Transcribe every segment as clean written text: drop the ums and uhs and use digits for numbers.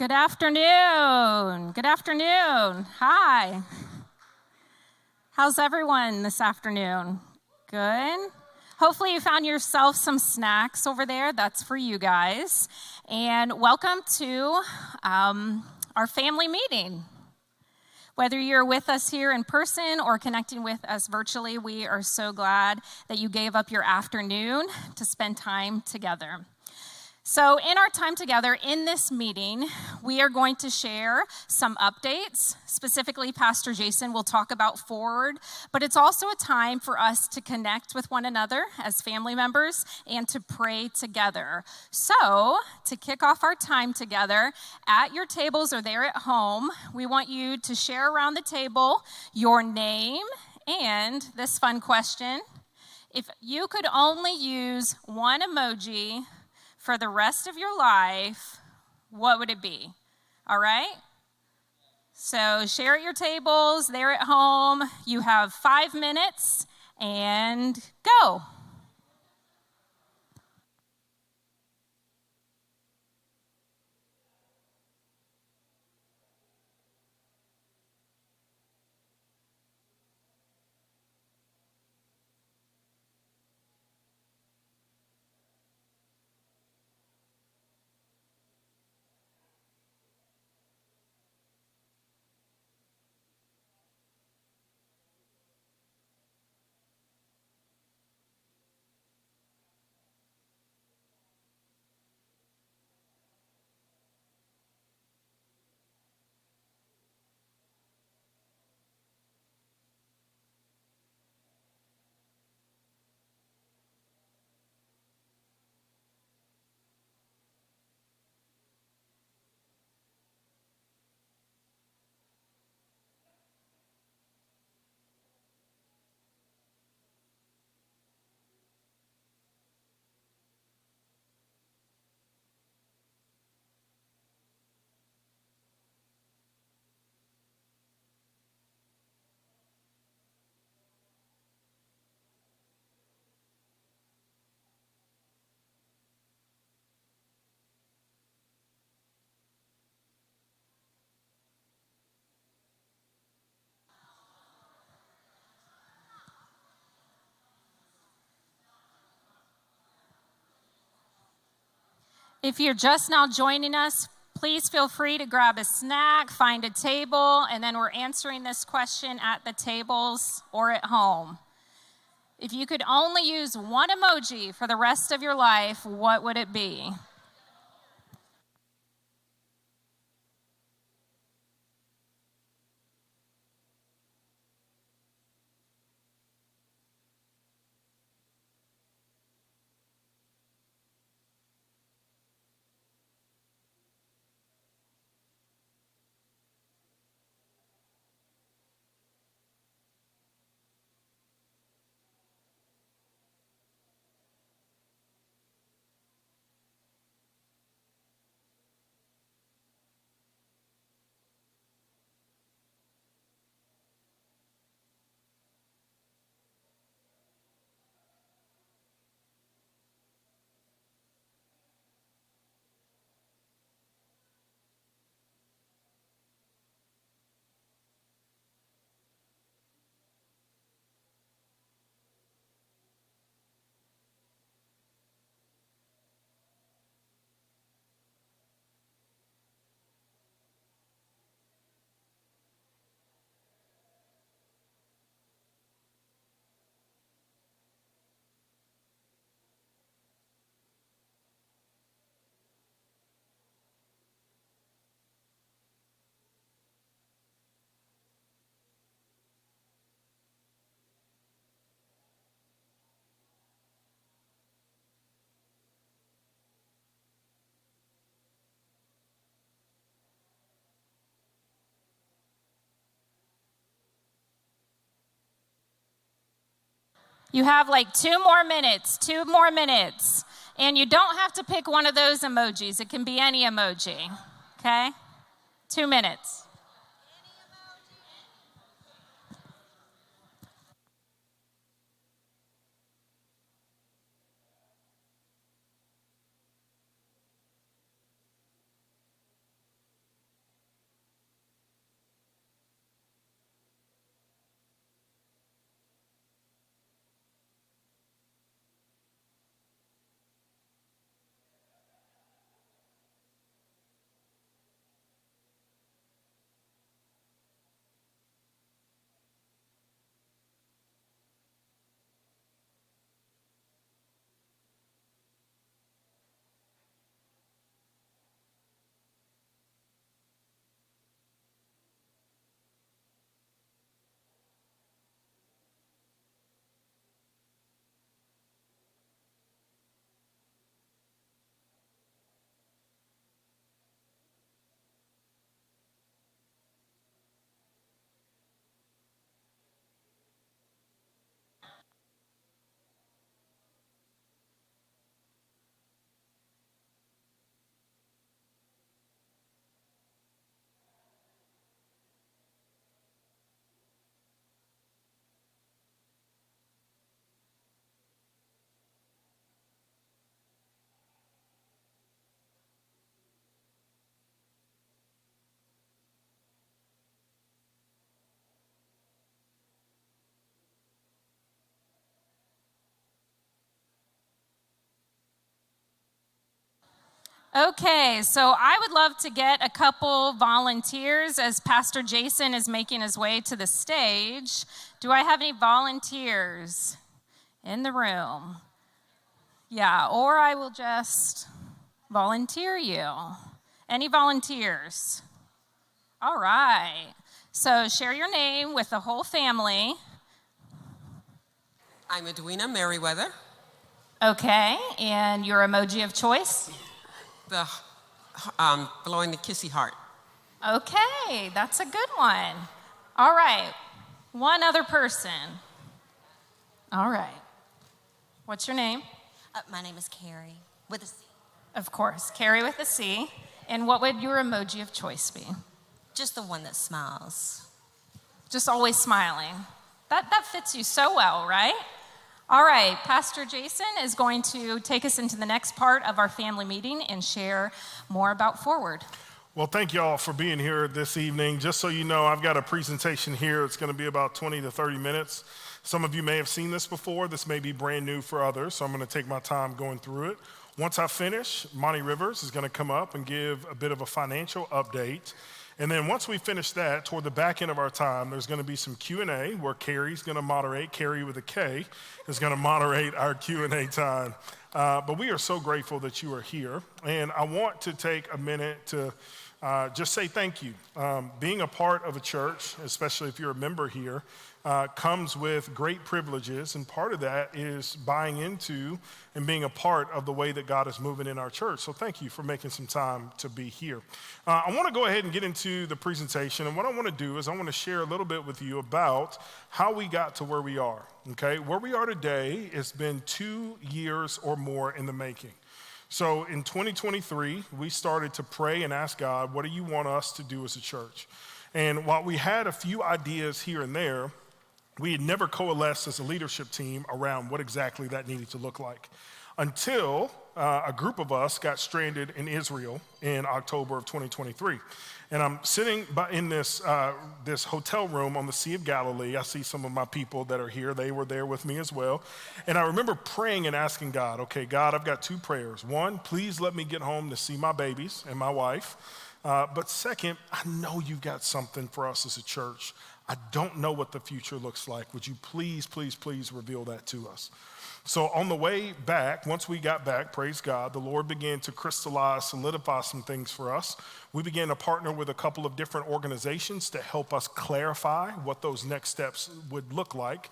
Good afternoon. Good afternoon. Hi. How's everyone this afternoon? Good. Hopefully you found yourself some snacks over there. That's for you guys. And welcome to our family meeting. Whether you're with us here in person or connecting with us virtually, we are so glad that you gave up your afternoon to spend time together. So in our time together in this meeting, we are going to share some updates. Specifically, Pastor Jason will talk about Forward, but it's also a time for us to connect with one another as family members and to pray together. So to kick off our time together, at your tables or there at home, we want you to share around the table your name and this fun question. If you could only use one emoji for the rest of your life, what would it be? All right? So share at your tables, there at home. You have 5 minutes and go. If you're just now joining us, please feel free to grab a snack, find a table, and then we're answering this question at the tables or at home. If you could only use one emoji for the rest of your life, what would it be? You have like 2 more minutes. And you don't have to pick one of those emojis. It can be any emoji, okay? 2 minutes. Okay, so I would love to get a couple volunteers as Pastor Jason is making his way to the stage. Do I have any volunteers in the room? Yeah, or I will just volunteer you. Any volunteers? All right. So share your name with the whole family. I'm Edwina Merriweather. Okay, and your emoji of choice? The blowing the kissy heart. Okay, that's a good one. All right, one other person. All right. What's your name? My name is Carrie with a C. Of course, Carrie with a C. And what would your emoji of choice be? Just the one that smiles. Just always smiling. That fits you so well, right? All right, Pastor Jason is going to take us into the next part of our family meeting and share more about Forward. Well, thank you all for being here this evening. Just so you know, I've got a presentation here. It's going to be about 20 to 30 minutes. Some of you may have seen this before. This may be brand new for others, so I'm going to take my time going through it. Once I finish, Monty Rivers is going to come up and give a bit of a financial update. And then once we finish that, toward the back end of our time, there's going to be some Q&A where Carrie's going to moderate. Carrie with a K is going to moderate our Q&A time. But we are so grateful that you are here. And I want to take a minute to just say thank you. Being a part of a church, especially if you're a member here, comes with great privileges, and part of that is buying into and being a part of the way that God is moving in our church. So thank you for making some time to be here. I want to go ahead and get into the presentation, and what I want to do is I want to share a little bit with you about how we got to where we are, okay? Where we are today has been 2 years or more in the making. So in 2023, we started to pray and ask God, what do you want us to do as a church? And while we had a few ideas here and there, we had never coalesced as a leadership team around what exactly that needed to look like until a group of us got stranded in Israel in October of 2023. And I'm sitting in this hotel room on the Sea of Galilee. I see some of my people that are here. They were there with me as well. And I remember praying and asking God, okay, God, I've got 2 prayers. One, please let me get home to see my babies and my wife. But second, I know you've got something for us as a church. I don't know what the future looks like. Would you please, please, please reveal that to us? So on the way back, once we got back, praise God, the Lord began to crystallize, solidify some things for us. We began to partner with a couple of different organizations to help us clarify what those next steps would look like.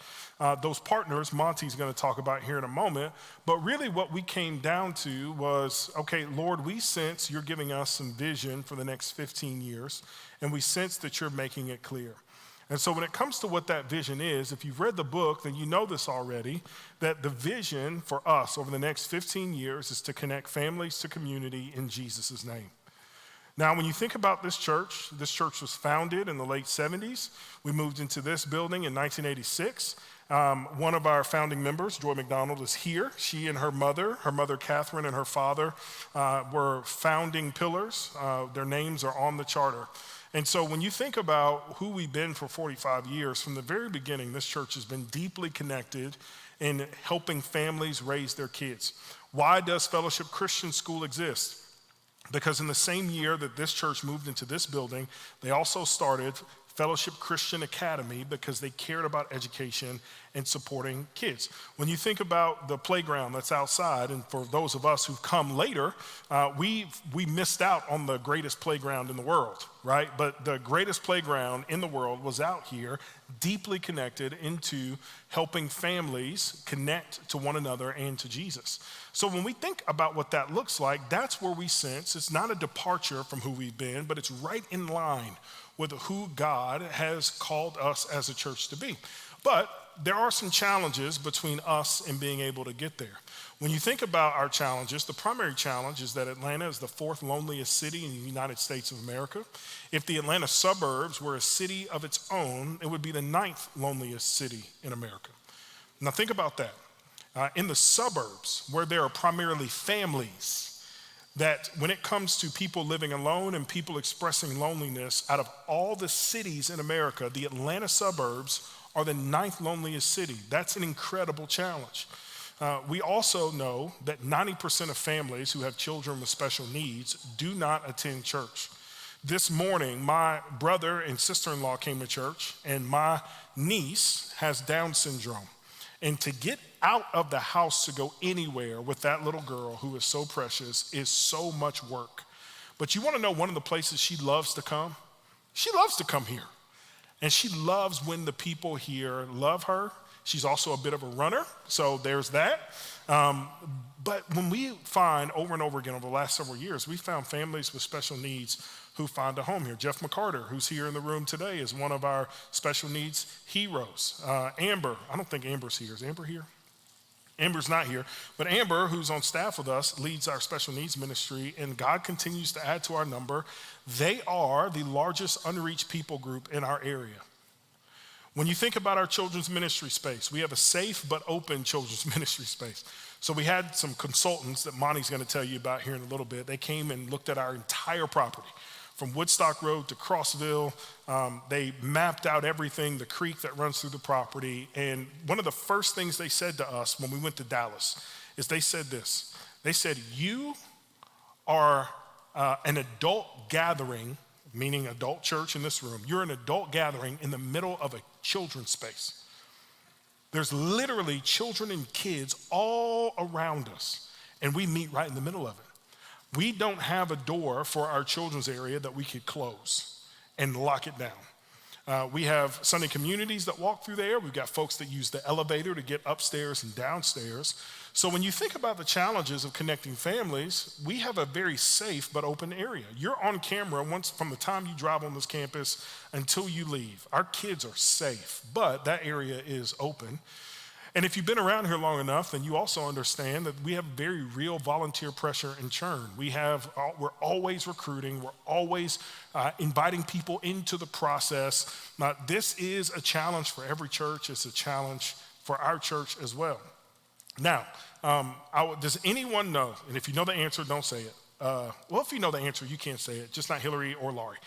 Those partners, Monty's going to talk about here in a moment, but really what we came down to was, okay, Lord, we sense you're giving us some vision for the next 15 years, and we sense that you're making it clear. And so when it comes to what that vision is, if you've read the book, then you know this already, that the vision for us over the next 15 years is to connect families to community in Jesus' name. Now, when you think about this church was founded in the late 70s. We moved into this building in 1986. One of our founding members, Joy McDonald, is here. She and her mother Catherine, and her father were founding pillars. Their names are on the charter. And so when you think about who we've been for 45 years, from the very beginning, this church has been deeply connected in helping families raise their kids. Why does Fellowship Christian School exist? Because in the same year that this church moved into this building, they also started Fellowship Christian Academy because they cared about education and supporting kids. When you think about the playground that's outside, and for those of us who've come later, we missed out on the greatest playground in the world, right? But the greatest playground in the world was out here, deeply connected into helping families connect to one another and to Jesus. So when we think about what that looks like, that's where we sense it's not a departure from who we've been, but it's right in line with who God has called us as a church to be. But there are some challenges between us and being able to get there. When you think about our challenges, the primary challenge is that Atlanta is the 4th loneliest city in the United States of America. If the Atlanta suburbs were a city of its own, it would be the 9th loneliest city in America. Now think about that. In the suburbs, where there are primarily families, that when it comes to people living alone and people expressing loneliness, out of all the cities in America, the Atlanta suburbs are the 9th loneliest city. That's an incredible challenge. We also know that 90% of families who have children with special needs do not attend church. This morning, my brother and sister-in-law came to church, and my niece has Down syndrome. And to get out of the house to go anywhere with that little girl who is so precious is so much work. But you want to know one of the places she loves to come? She loves to come here. And she loves when the people here love her. She's also a bit of a runner, so there's that. But when we find over and over again over the last several years, we found families with special needs who find a home here. Jeff McCarter, who's here in the room today, is one of our special needs heroes. Amber, I don't think Amber's here. Is Amber here? Amber's not here, but Amber, who's on staff with us, leads our special needs ministry, and God continues to add to our number. They are the largest unreached people group in our area. When you think about our children's ministry space, we have a safe but open children's ministry space. So we had some consultants that Monty's going to tell you about here in a little bit. They came and looked at our entire property, from Woodstock Road to Crossville. They mapped out everything, the creek that runs through the property. And one of the first things they said to us when we went to Dallas is they said this. They said, you are an adult gathering, meaning adult church in this room. You're an adult gathering in the middle of a children's space. There's literally children and kids all around us, and we meet right in the middle of it. We don't have a door for our children's area that we could close and lock it down. We have Sunday communities that walk through there. We've got folks that use the elevator to get upstairs and downstairs. So when you think about the challenges of connecting families, we have a very safe but open area. You're on camera once from the time you drive on this campus until you leave. Our kids are safe, but that area is open. And if you've been around here long enough, then you also understand that we have very real volunteer pressure and churn. We're always recruiting. We're always inviting people into the process. This is a challenge for every church. It's a challenge for our church as well. Now, does anyone know, and if you know the answer, don't say it. Well, if you know the answer, you can't say it, just not Hillary or Laurie.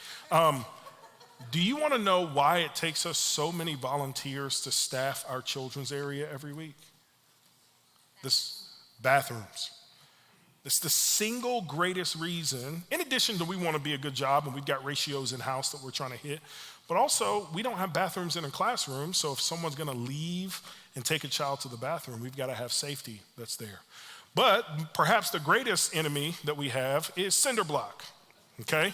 Do you want to know why it takes us so many volunteers to staff our children's area every week? Bathrooms. It's the single greatest reason, in addition to we want to be a good job and we've got ratios in-house that we're trying to hit, but also we don't have bathrooms in a classroom, so if someone's going to leave and take a child to the bathroom, we've got to have safety that's there. But perhaps the greatest enemy that we have is cinder block, okay?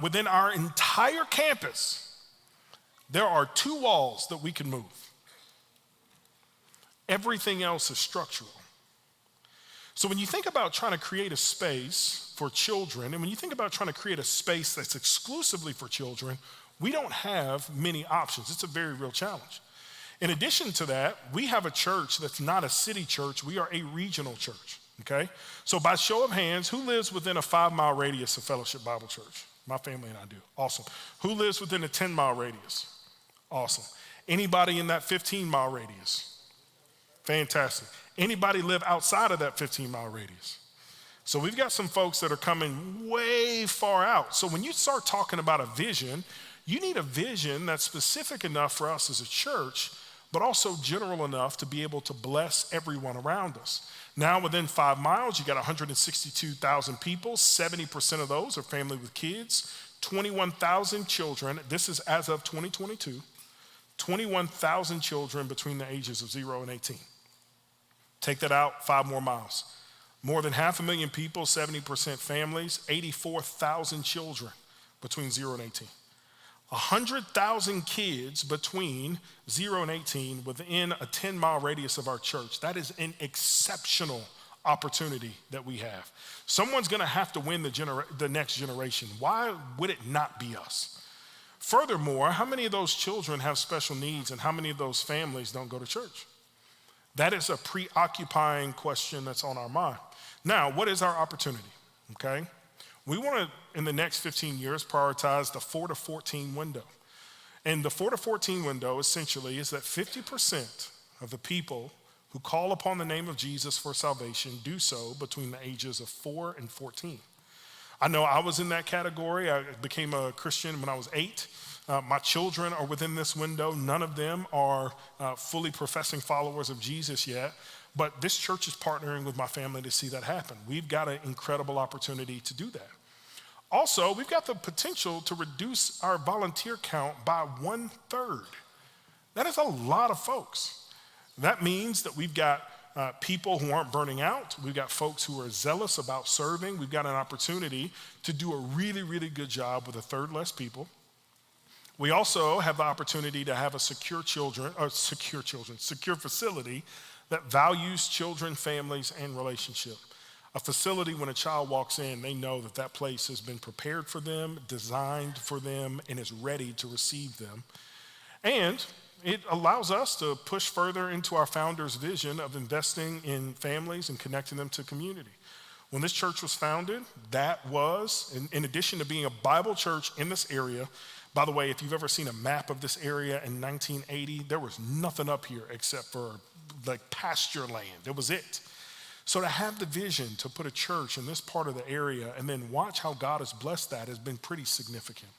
Within our entire campus, there are 2 walls that we can move. Everything else is structural. So when you think about trying to create a space for children, and when you think about trying to create a space that's exclusively for children, we don't have many options. It's a very real challenge. In addition to that, we have a church that's not a city church. We are a regional church, okay? So by show of hands, who lives within a 5-mile radius of Fellowship Bible Church? My family and I do. Awesome. Who lives within a 10-mile radius? Awesome. Anybody in that 15-mile radius? Fantastic. Anybody live outside of that 15-mile radius? So we've got some folks that are coming way far out. So when you start talking about a vision, you need a vision that's specific enough for us as a church, but also general enough to be able to bless everyone around us. Now, within 5 miles, you got 162,000 people. 70% of those are family with kids. 21,000 children. This is as of 2022. 21,000 children between the ages of 0 and 18. Take that out, 5 more miles. More than 500,000 people, 70% families, 84,000 children between 0 and 18. 100,000 kids between 0 and 18 within a 10-mile radius of our church. That is an exceptional opportunity that we have. Someone's going to have to win the next generation. Why would it not be us? Furthermore, how many of those children have special needs and how many of those families don't go to church? That is a preoccupying question that's on our mind. Now, what is our opportunity? Okay? We want to, in the next 15 years, prioritize the 4 to 14 window. And the 4 to 14 window essentially is that 50% of the people who call upon the name of Jesus for salvation do so between the ages of 4 and 14. I know I was in that category. I became a Christian when I was 8. My children are within this window. None of them are fully professing followers of Jesus yet. But this church is partnering with my family to see that happen. We've got an incredible opportunity to do that. Also, we've got the potential to reduce our volunteer count by 1/3. That is a lot of folks. That means that we've got people who aren't burning out. We've got folks who are zealous about serving. We've got an opportunity to do a really, really good job with 1/3 less people. We also have the opportunity to have a secure facility that values children, families, and relationship. A facility, when a child walks in, they know that that place has been prepared for them, designed for them, and is ready to receive them. And it allows us to push further into our founder's vision of investing in families and connecting them to community. When this church was founded, that was, in addition to being a Bible church in this area. By the way, if you've ever seen a map of this area in 1980, there was nothing up here except for like pasture land. That was it. So to have the vision to put a church in this part of the area and then watch how God has blessed that has been pretty significant.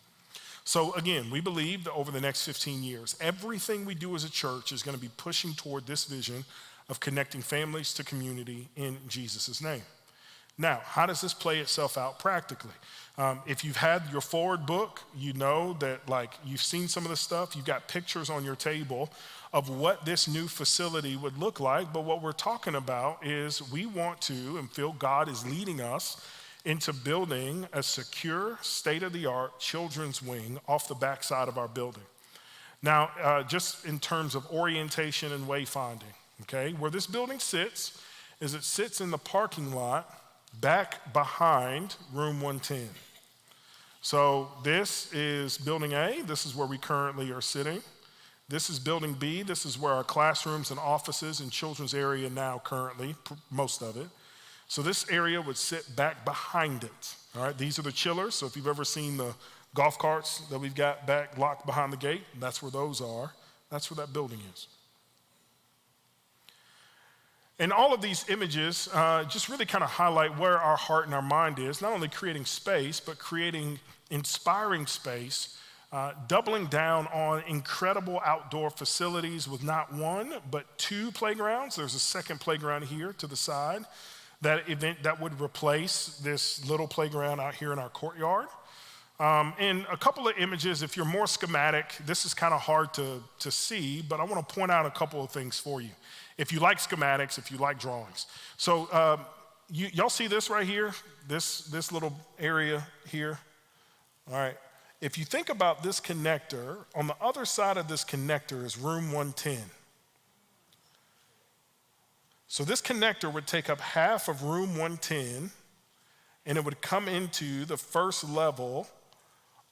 So again, we believe that over the next 15 years, everything we do as a church is going to be pushing toward this vision of connecting families to community in Jesus' name. Now, how does this play itself out practically? If you've had your forward book, you know that like you've seen some of the stuff. You've got pictures on your table of what this new facility would look like. But what we're talking about is we want to, and feel God is leading us into building a secure, state-of-the-art children's wing off the backside of our building. Now, just in terms of orientation and wayfinding, okay, where this building sits is it sits in the parking lot back behind room 110. So this is building A. This is where we currently are sitting. This is building B. This is where our classrooms and offices and children's area now currently, most of it. So this area would sit back behind it. All right, these are the chillers. So if you've ever seen the golf carts that we've got back locked behind the gate, that's where those are. That's where that building is. And all of these images just really kind of highlight where our heart and our mind is, not only creating space, but creating inspiring space, doubling down on incredible outdoor facilities with not one, but 2 playgrounds. There's a second playground here to the side that would replace this little playground out here in our courtyard. And a couple of images, if you're more schematic, this is kind of hard to see, but I want to point out a couple of things for you. If you like schematics, if you like drawings. So y'all see this right here, this little area here? All right. If you think about this connector, on the other side of this connector is room 110. So this connector would take up half of room 110, and it would come into the first level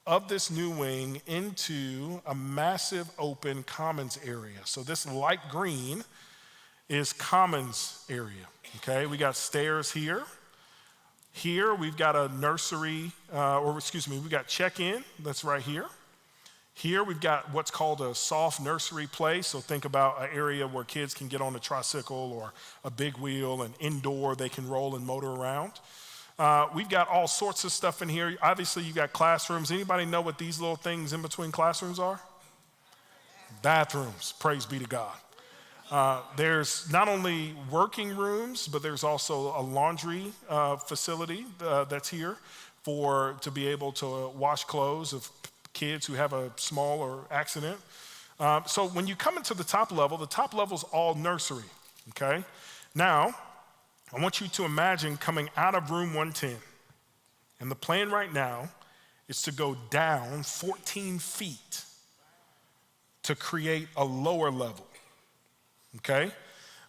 of this new wing into a massive open commons area. So this light green is commons area, okay? We got stairs here. Here we've got a nursery, we've got check-in, that's right here. Here we've got what's called a soft nursery play. So think about an area where kids can get on a tricycle or a big wheel, and indoor they can roll and motor around. We've got all sorts of stuff in here. Obviously you've got classrooms. Anybody know what these little things in between classrooms are? Bathrooms, praise be to God. There's not only working rooms, but there's also a laundry facility that's here to be able to wash clothes of kids who have a small or accident. So when you come into the top level is all nursery, okay? Now, I want you to imagine coming out of room 110. And the plan right now is to go down 14 feet to create a lower level. Okay?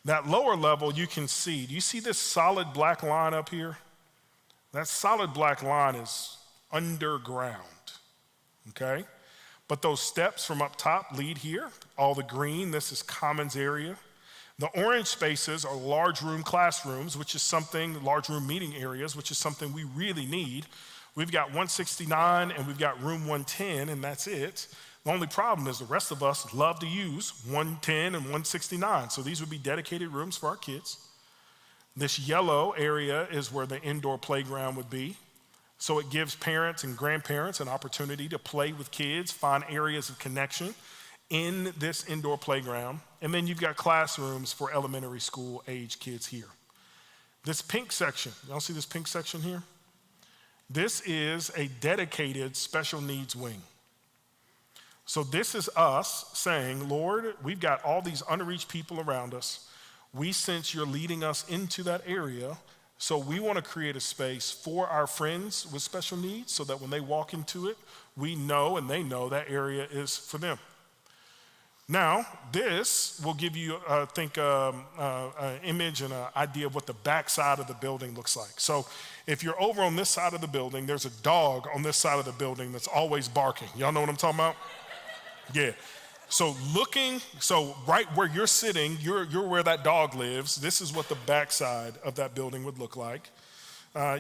That lower level you can see. Do you see this solid black line up here? That solid black line is underground. Okay? But those steps from up top lead here. All the green, this is commons area. The orange spaces are large room classrooms, large room meeting areas, which is something we really need. We've got 169 and we've got room 110, and that's it. The only problem is the rest of us love to use 110 and 169. So these would be dedicated rooms for our kids. This yellow area is where the indoor playground would be. So it gives parents and grandparents an opportunity to play with kids, find areas of connection. in this indoor playground. And then you've got classrooms for elementary school age kids here. This pink section, y'all see this pink section here? This is a dedicated special needs wing. So this is us saying, Lord, we've got all these unreached people around us. We sense you're leading us into that area. So we want to create a space for our friends with special needs so that when they walk into it, we know and they know that area is for them. Now, this will give you, an image and an idea of what the backside of the building looks like. So if you're over on this side of the building, there's a dog on this side of the building that's always barking. Y'all know what I'm talking about? Yeah. So right where you're sitting, you're where that dog lives. This is what the backside of that building would look like.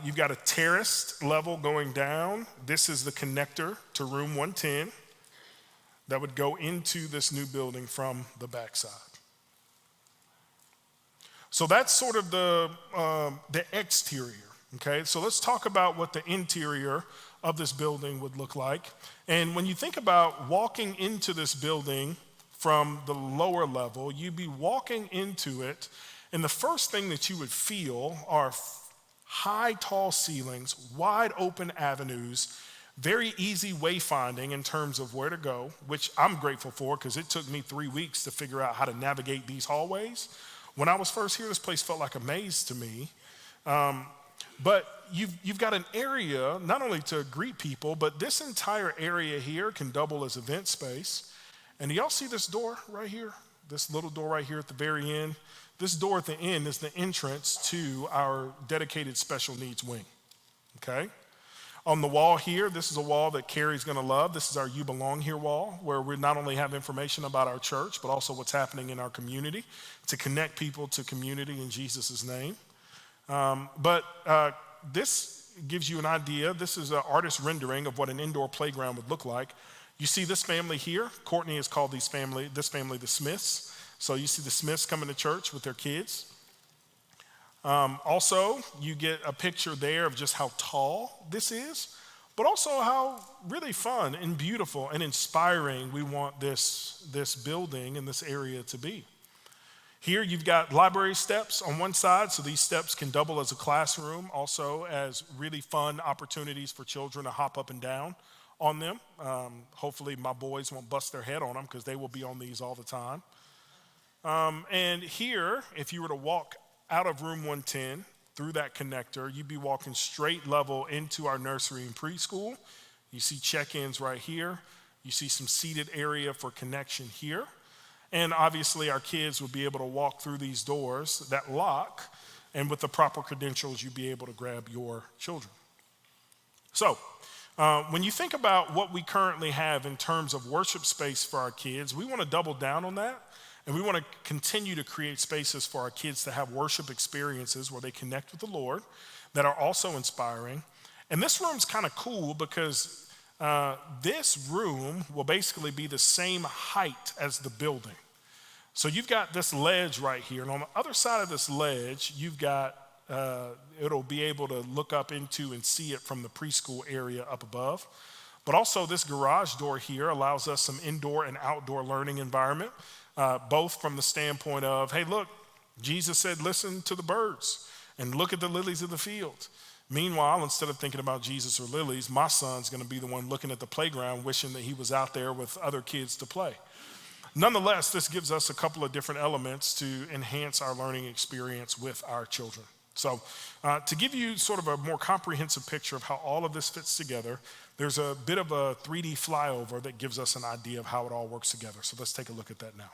You've got a terraced level going down. This is the connector to room 110 that would go into this new building from the backside. So that's sort of the exterior, okay? So let's talk about what the interior of this building would look like. And when you think about walking into this building from the lower level, you'd be walking into it, and the first thing that you would feel are high, tall ceilings, wide open avenues, very easy wayfinding in terms of where to go, which I'm grateful for because it took me 3 weeks to figure out how to navigate these hallways. When I was first here, this place felt like a maze to me. But you've got an area not only to greet people, but this entire area here can double as event space. And do y'all see this door right here? This little door right here at the very end? This door at the end is the entrance to our dedicated special needs wing, okay? On the wall here, this is a wall that Carrie's gonna love. This is our You Belong Here wall, where we not only have information about our church, but also what's happening in our community to connect people to community in Jesus' name. This gives you an idea. This is an artist rendering of what an indoor playground would look like. You see this family here. Courtney has called this family the Smiths. So you see the Smiths coming to church with their kids. Also, you get a picture there of just how tall this is, but also how really fun and beautiful and inspiring we want this building and this area to be. Here you've got library steps on one side, so these steps can double as a classroom, also as really fun opportunities for children to hop up and down on them. Hopefully my boys won't bust their head on them because they will be on these all the time. And here, if you were to walk out of room 110 through that connector, you'd be walking straight level into our nursery and preschool. You see check-ins right here. You see some seated area for connection here. And obviously our kids would be able to walk through these doors that lock, and with the proper credentials, you'd be able to grab your children. So when you think about what we currently have in terms of worship space for our kids, we want to double down on that. And we want to continue to create spaces for our kids to have worship experiences where they connect with the Lord that are also inspiring. And this room's kind of cool because this room will basically be the same height as the building. So you've got this ledge right here, and on the other side of this ledge, you've got, it'll be able to look up into and see it from the preschool area up above. But also this garage door here allows us some indoor and outdoor learning environment, both from the standpoint of, hey, look, Jesus said, listen to the birds and look at the lilies of the field. Meanwhile, instead of thinking about Jesus or lilies, my son's going to be the one looking at the playground, wishing that he was out there with other kids to play. Nonetheless, this gives us a couple of different elements to enhance our learning experience with our children. So to give you sort of a more comprehensive picture of how all of this fits together, there's a bit of a 3D flyover that gives us an idea of how it all works together. So let's take a look at that now.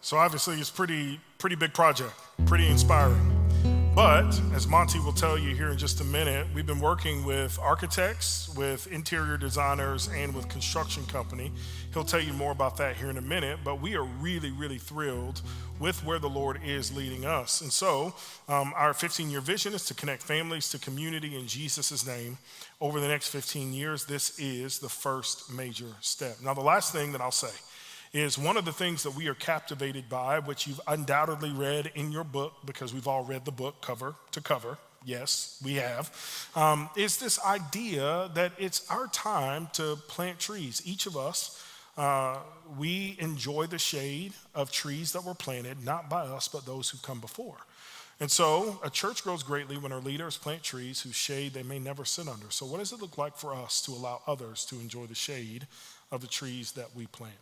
So obviously it's pretty big project, pretty inspiring. But as Monty will tell you here in just a minute, we've been working with architects, with interior designers, and with construction company. He'll tell you more about that here in a minute, but we are really thrilled with where the Lord is leading us. And so our 15-year vision is to connect families to community in Jesus' name. Over the next 15 years, this is the first major step. Now, the last thing that I'll say is one of the things that we are captivated by, which you've undoubtedly read in your book, because we've all read the book cover to cover. Yes, we have, is this idea that it's our time to plant trees. Each of us, we enjoy the shade of trees that were planted, not by us, but those who come before. And so a church grows greatly when our leaders plant trees whose shade they may never sit under. So what does it look like for us to allow others to enjoy the shade of the trees that we plant?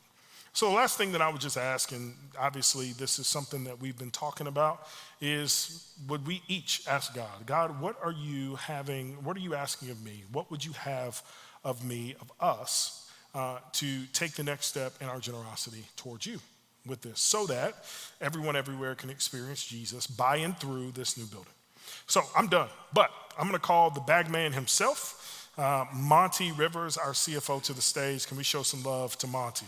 So the last thing that I would just ask, and obviously this is something that we've been talking about, is would we each ask God, what are you asking of me? What would you have of me, of us, to take the next step in our generosity towards you with this, so that everyone everywhere can experience Jesus by and through this new building. So I'm done, but I'm gonna call the bag man himself, Monty Rivers, our CFO, to the stage. Can we show some love to Monty?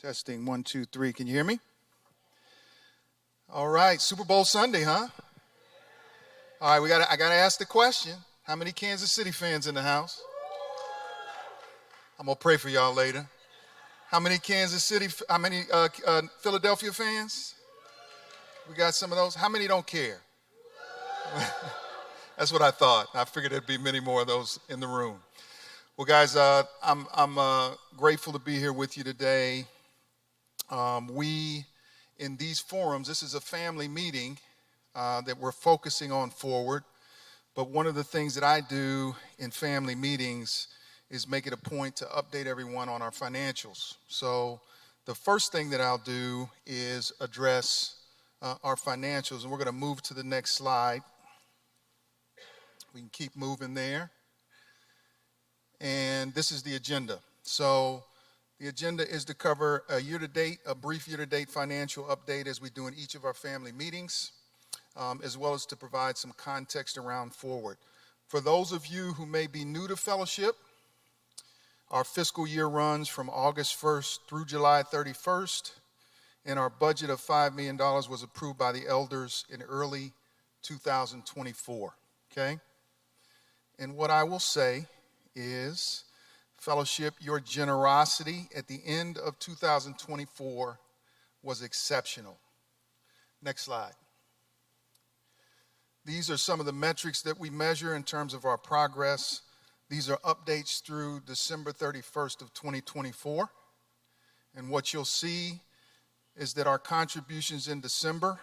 Testing 1, 2, 3. Can you hear me? All right, Super Bowl Sunday, huh? All right, I gotta ask the question. How many Kansas City fans in the house? I'm gonna pray for y'all later. How many Philadelphia fans? We got some of those. How many don't care? That's what I thought. I figured there'd be many more of those in the room. Well, guys, I'm grateful to be here with you today. We, in these forums, this is a family meeting that we're focusing on forward. But one of the things that I do in family meetings is make it a point to update everyone on our financials. So the first thing that I'll do is address our financials, and we're going to move to the next slide. We can keep moving there. And this is the agenda. So the agenda is to cover a brief year-to-date financial update, as we do in each of our family meetings, as well as to provide some context around forward. For those of you who may be new to fellowship, our fiscal year runs from August 1st through July 31st, and our budget of $5 million was approved by the elders in early 2024, okay? And what I will say is, fellowship, your generosity at the end of 2024 was exceptional. Next slide. These are some of the metrics that we measure in terms of our progress. These are updates through December 31st of 2024. And what you'll see is that our contributions in December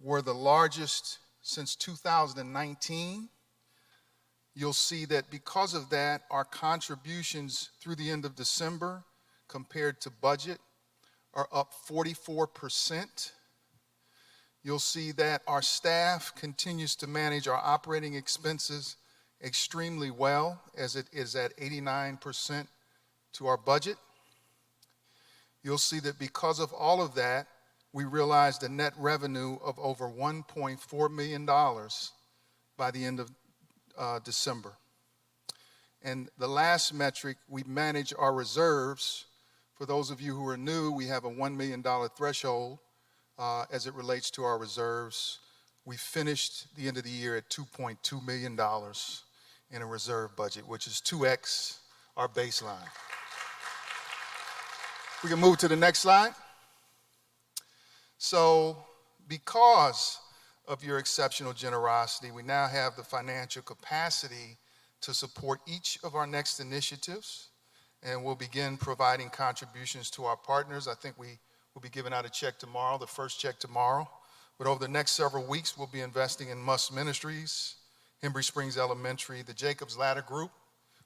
were the largest since 2019. You'll see that because of that, our contributions through the end of December compared to budget are up 44%. You'll see that our staff continues to manage our operating expenses extremely well, as it is at 89% to our budget. You'll see that because of all of that, we realized a net revenue of over $1.4 million by the end of December. And the last metric, we manage our reserves. For those of you who are new, we have a $1 million threshold as it relates to our reserves. We finished the end of the year at $2.2 million in a reserve budget, which is 2x our baseline. We can move to the next slide. So because of your exceptional generosity, we now have the financial capacity to support each of our next initiatives, and we'll begin providing contributions to our partners. I think we will be giving out a check tomorrow, the first check tomorrow. But over the next several weeks, we'll be investing in Must Ministries, Hembry Springs Elementary, the Jacob's Ladder Group.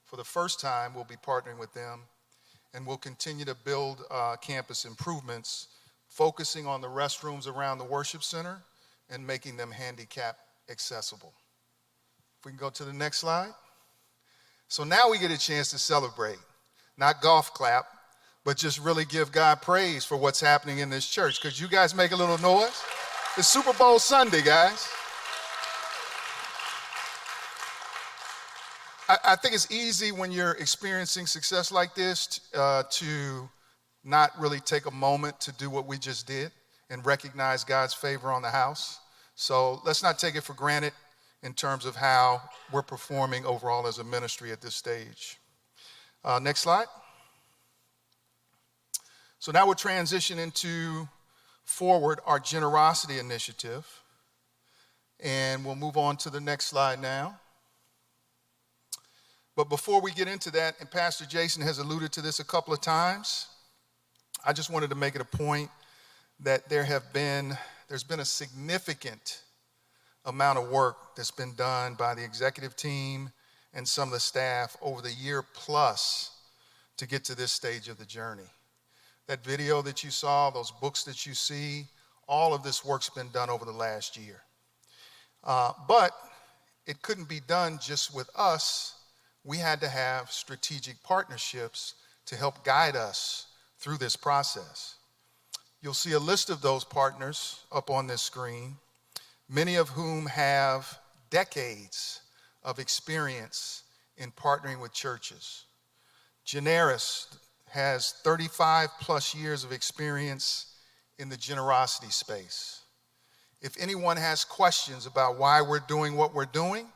For the first time, we'll be partnering with them. and we'll continue to build campus improvements, focusing on the restrooms around the worship center and making them handicap accessible. If we can go to the next slide. So now we get a chance to celebrate, not golf clap, but just really give God praise for what's happening in this church. Could you guys make a little noise? It's Super Bowl Sunday, guys. I think it's easy when you're experiencing success like this to not really take a moment to do what we just did and recognize God's favor on the house. So let's not take it for granted in terms of how we're performing overall as a ministry at this stage. Next slide. So now we'll transition into Forward, our generosity initiative. And we'll move on to the next slide now. But before we get into that, and Pastor Jason has alluded to this a couple of times, I just wanted to make it a point that there's been a significant amount of work that's been done by the executive team and some of the staff over the year plus to get to this stage of the journey. That video that you saw, those books that you see, all of this work's been done over the last year. But it couldn't be done just with us. We had to have strategic partnerships to help guide us through this process. You'll see a list of those partners up on this screen, many of whom have decades of experience in partnering with churches. Generis has 35 plus years of experience in the generosity space. If anyone has questions about why we're doing what we're doing,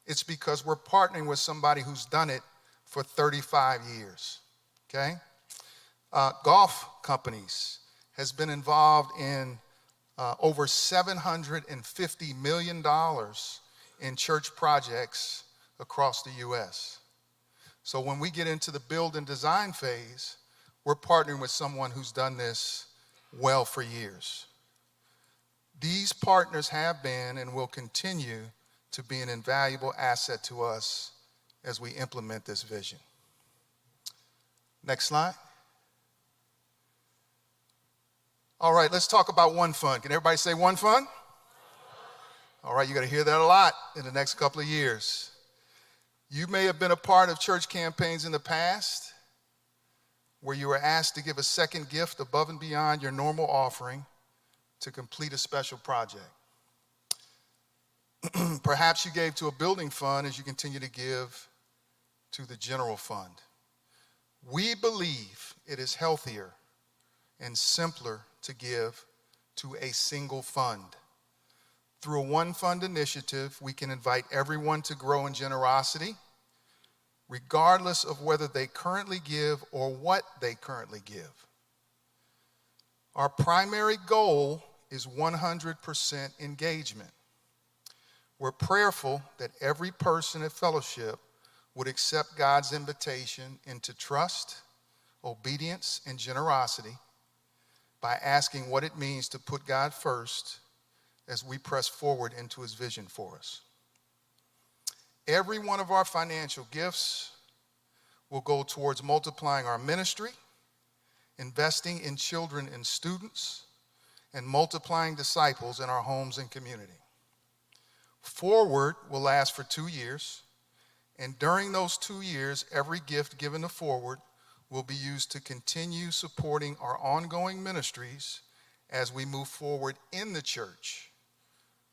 it's because we're partnering with somebody who's done it for 35 years, okay? Golf Companies has been involved in over $750 million in church projects across the U.S. So when we get into the build and design phase, we're partnering with someone who's done this well for years. These partners have been and will continue to be an invaluable asset to us as we implement this vision. Next slide. All right, let's talk about One Fund. Can everybody say One Fund? All right, you're going to hear that a lot in the next couple of years. You may have been a part of church campaigns in the past where you were asked to give a second gift above and beyond your normal offering to complete a special project. Perhaps you gave to a building fund as you continue to give to the general fund. We believe it is healthier and simpler to give to a single fund. Through a One Fund initiative, we can invite everyone to grow in generosity, regardless of whether they currently give or what they currently give. Our primary goal is 100% engagement. We're prayerful that every person at Fellowship would accept God's invitation into trust, obedience, and generosity by asking what it means to put God first as we press forward into his vision for us. Every one of our financial gifts will go towards multiplying our ministry, investing in children and students, and multiplying disciples in our homes and community. Forward will last for 2 years, and during those 2 years, every gift given to Forward will be used to continue supporting our ongoing ministries as we move forward in the church.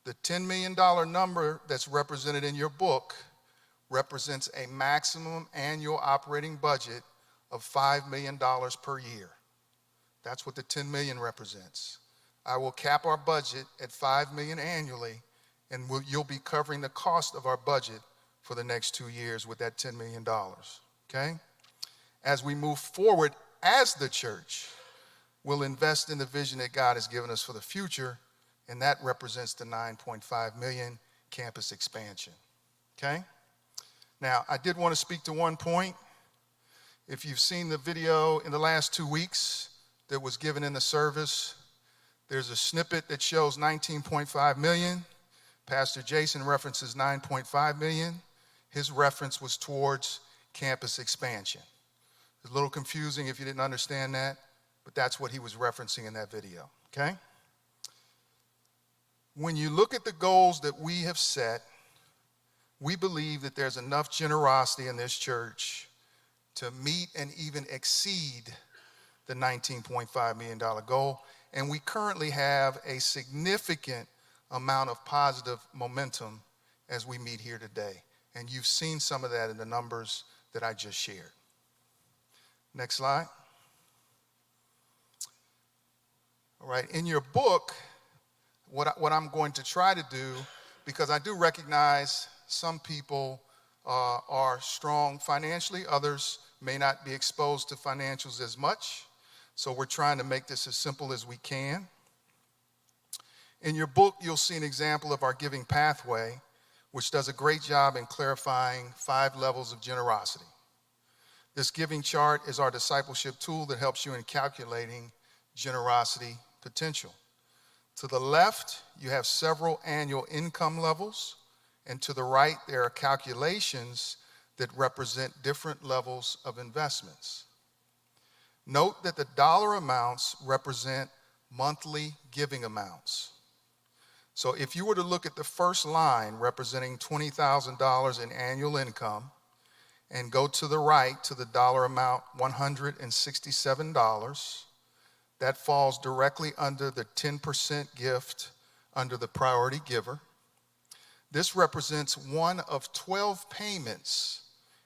The $10 million number that's represented in your book represents a maximum annual operating budget of $5 million per year. That's what the 10 million represents. I will cap our budget at $5 million annually, and you'll be covering the cost of our budget for the next 2 years with that $10 million, okay? As we move forward as the church, we'll invest in the vision that God has given us for the future, and that represents the $9.5 million campus expansion, okay? Now, I did want to speak to one point. If you've seen the video in the last 2 weeks that was given in the service, there's a snippet that shows 19.5 million. Pastor Jason references 9.5 million. His reference was towards campus expansion. It's a little confusing if you didn't understand that, but that's what he was referencing in that video, okay? When you look at the goals that we have set, we believe that there's enough generosity in this church to meet and even exceed the $19.5 million goal. And we currently have a significant amount of positive momentum as we meet here today. And you've seen some of that in the numbers that I just shared. Next slide. All right, in your book, what I'm going to try to do, because I do recognize some people are strong financially, others may not be exposed to financials as much. So we're trying to make this as simple as we can. In your book, you'll see an example of our giving pathway, which does a great job in clarifying 5 levels of generosity. This giving chart is our discipleship tool that helps you in calculating generosity potential. To the left, you have several annual income levels, and to the right, there are calculations that represent different levels of investments. Note that the dollar amounts represent monthly giving amounts. So if you were to look at the first line representing $20,000 in annual income and go to the right to the dollar amount $167, that falls directly under the 10% gift under the priority giver. This represents one of 12 payments.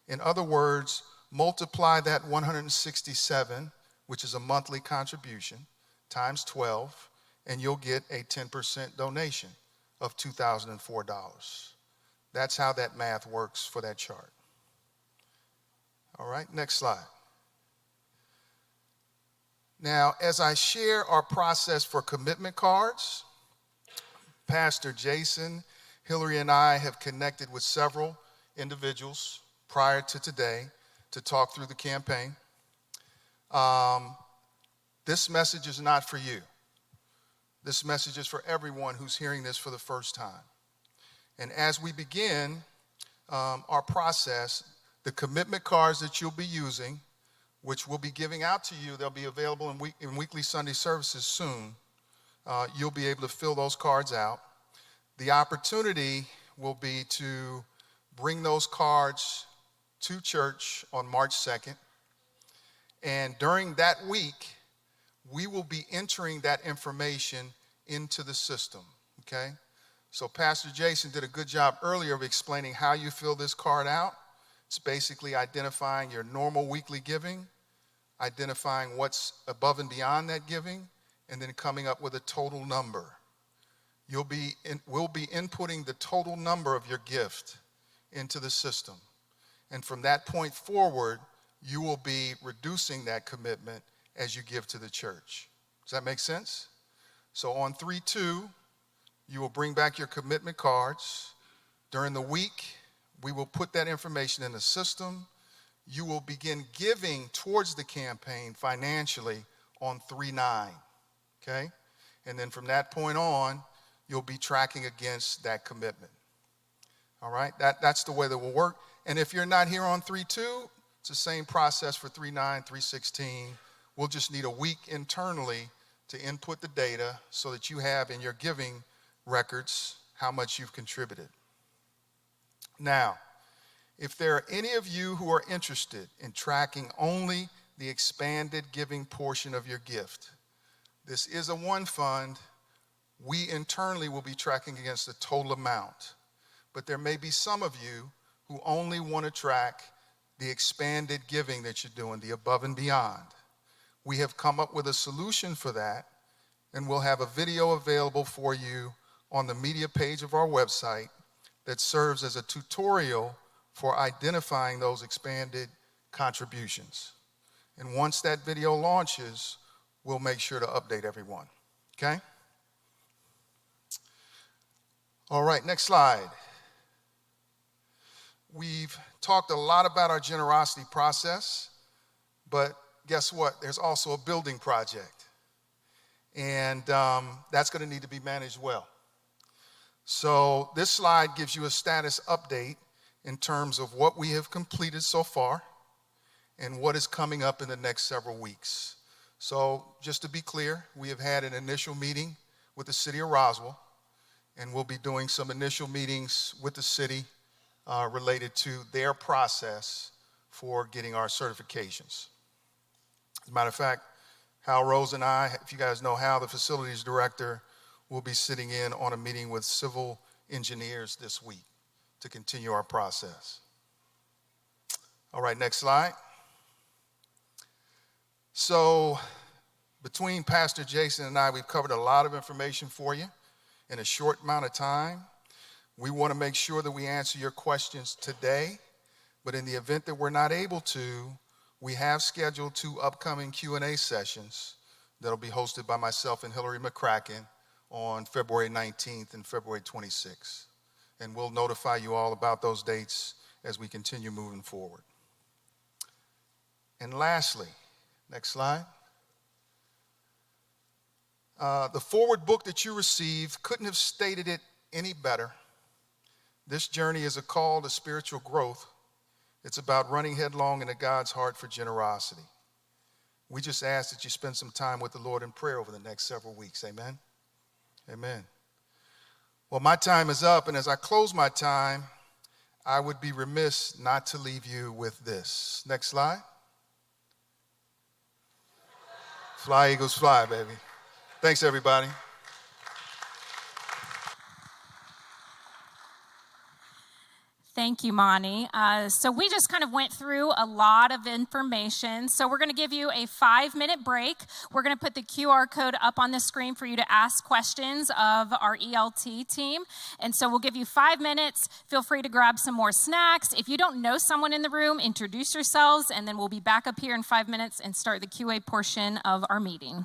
In other words, multiply that 167, which is a monthly contribution, times 12, and you'll get a 10% donation of $2,004. That's how that math works for that chart. All right, next slide. Now, as I share our process for commitment cards, Pastor Jason, Hillary, and I have connected with several individuals prior to today to talk through the campaign. This message is not for you. This message is for everyone who's hearing this for the first time. And as we begin our process, the commitment cards that you'll be using, which we'll be giving out to you, they'll be available in weekly Sunday services soon. You'll be able to fill those cards out. The opportunity will be to bring those cards to church on March 2nd. And during that week, we will be entering that information into the system, okay? So Pastor Jason did a good job earlier of explaining how you fill this card out. It's basically identifying your normal weekly giving, identifying what's above and beyond that giving, and then coming up with a total number. We'll be inputting the total number of your gift into the system. And from that point forward, you will be reducing that commitment as you give to the church. Does that make sense? So on 3-2, you will bring back your commitment cards. During the week, we will put that information in the system. You will begin giving towards the campaign financially on 3-9, okay? And then from that point on, you'll be tracking against that commitment. All right, that's the way that will work. And if you're not here on 3-2, it's the same process for 3-9, 3-16. We'll just need a week internally to input the data so that you have in your giving records how much you've contributed. Now, if there are any of you who are interested in tracking only the expanded giving portion of your gift, this is a one fund. We internally will be tracking against the total amount. But there may be some of you who only want to track the expanded giving that you're doing, the above and beyond. We have come up with a solution for that, and we'll have a video available for you on the media page of our website that serves as a tutorial for identifying those expanded contributions. And once that video launches, we'll make sure to update everyone, okay? All right, next slide. We've talked a lot about our generosity process, but guess what? There's also a building project, and that's going to need to be managed well. So this slide gives you a status update in terms of what we have completed so far and what is coming up in the next several weeks. So just to be clear, we have had an initial meeting with the city of Roswell, and we'll be doing some initial meetings with the city related to their process for getting our certifications. As a matter of fact, Hal Rose and I, if you guys know Hal, the facilities director, will be sitting in on a meeting with civil engineers this week to continue our process. All right, next slide. So between Pastor Jason and I, we've covered a lot of information for you in a short amount of time. We want to make sure that we answer your questions today, but in the event that we're not able to, we have scheduled 2 upcoming Q&A sessions that'll be hosted by myself and Hillary McCracken on February 19th and February 26th. And we'll notify you all about those dates as we continue moving forward. And lastly, next slide. The forward book that you received couldn't have stated it any better. This journey is a call to spiritual growth. It's about running headlong into God's heart for generosity. We just ask that you spend some time with the Lord in prayer over the next several weeks. Amen? Amen. Well, my time is up, and as I close my time, I would be remiss not to leave you with this. Next slide. Fly, Eagles, fly, baby. Thanks, everybody. Thank you, Monty. So we just kind of went through a lot of information. So we're going to give you a 5-minute break. We're going to put the QR code up on the screen for you to ask questions of our ELT team. And so we'll give you 5 minutes. Feel free to grab some more snacks. If you don't know someone in the room, introduce yourselves, and then we'll be back up here in 5 minutes and start the QA portion of our meeting.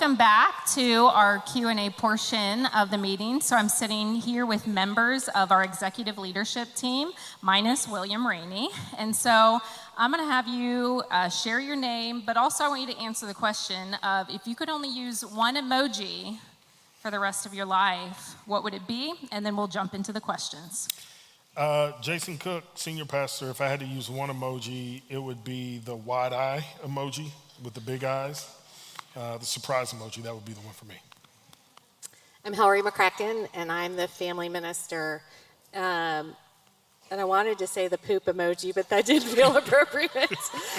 welcome back to our Q&A portion of the meeting. So I'm sitting here with members of our executive leadership team, minus William Rainey. And so I'm going to have you share your name, but also I want you to answer the question of if you could only use one emoji for the rest of your life, what would it be? And then we'll jump into the questions. Jason Cook, senior pastor, if I had to use one emoji, it would be the wide eye emoji with the big eyes. The surprise emoji, that would be the one for me. I'm Hillary McCracken, and I'm the family minister. And I wanted to say the poop emoji, but that didn't feel appropriate.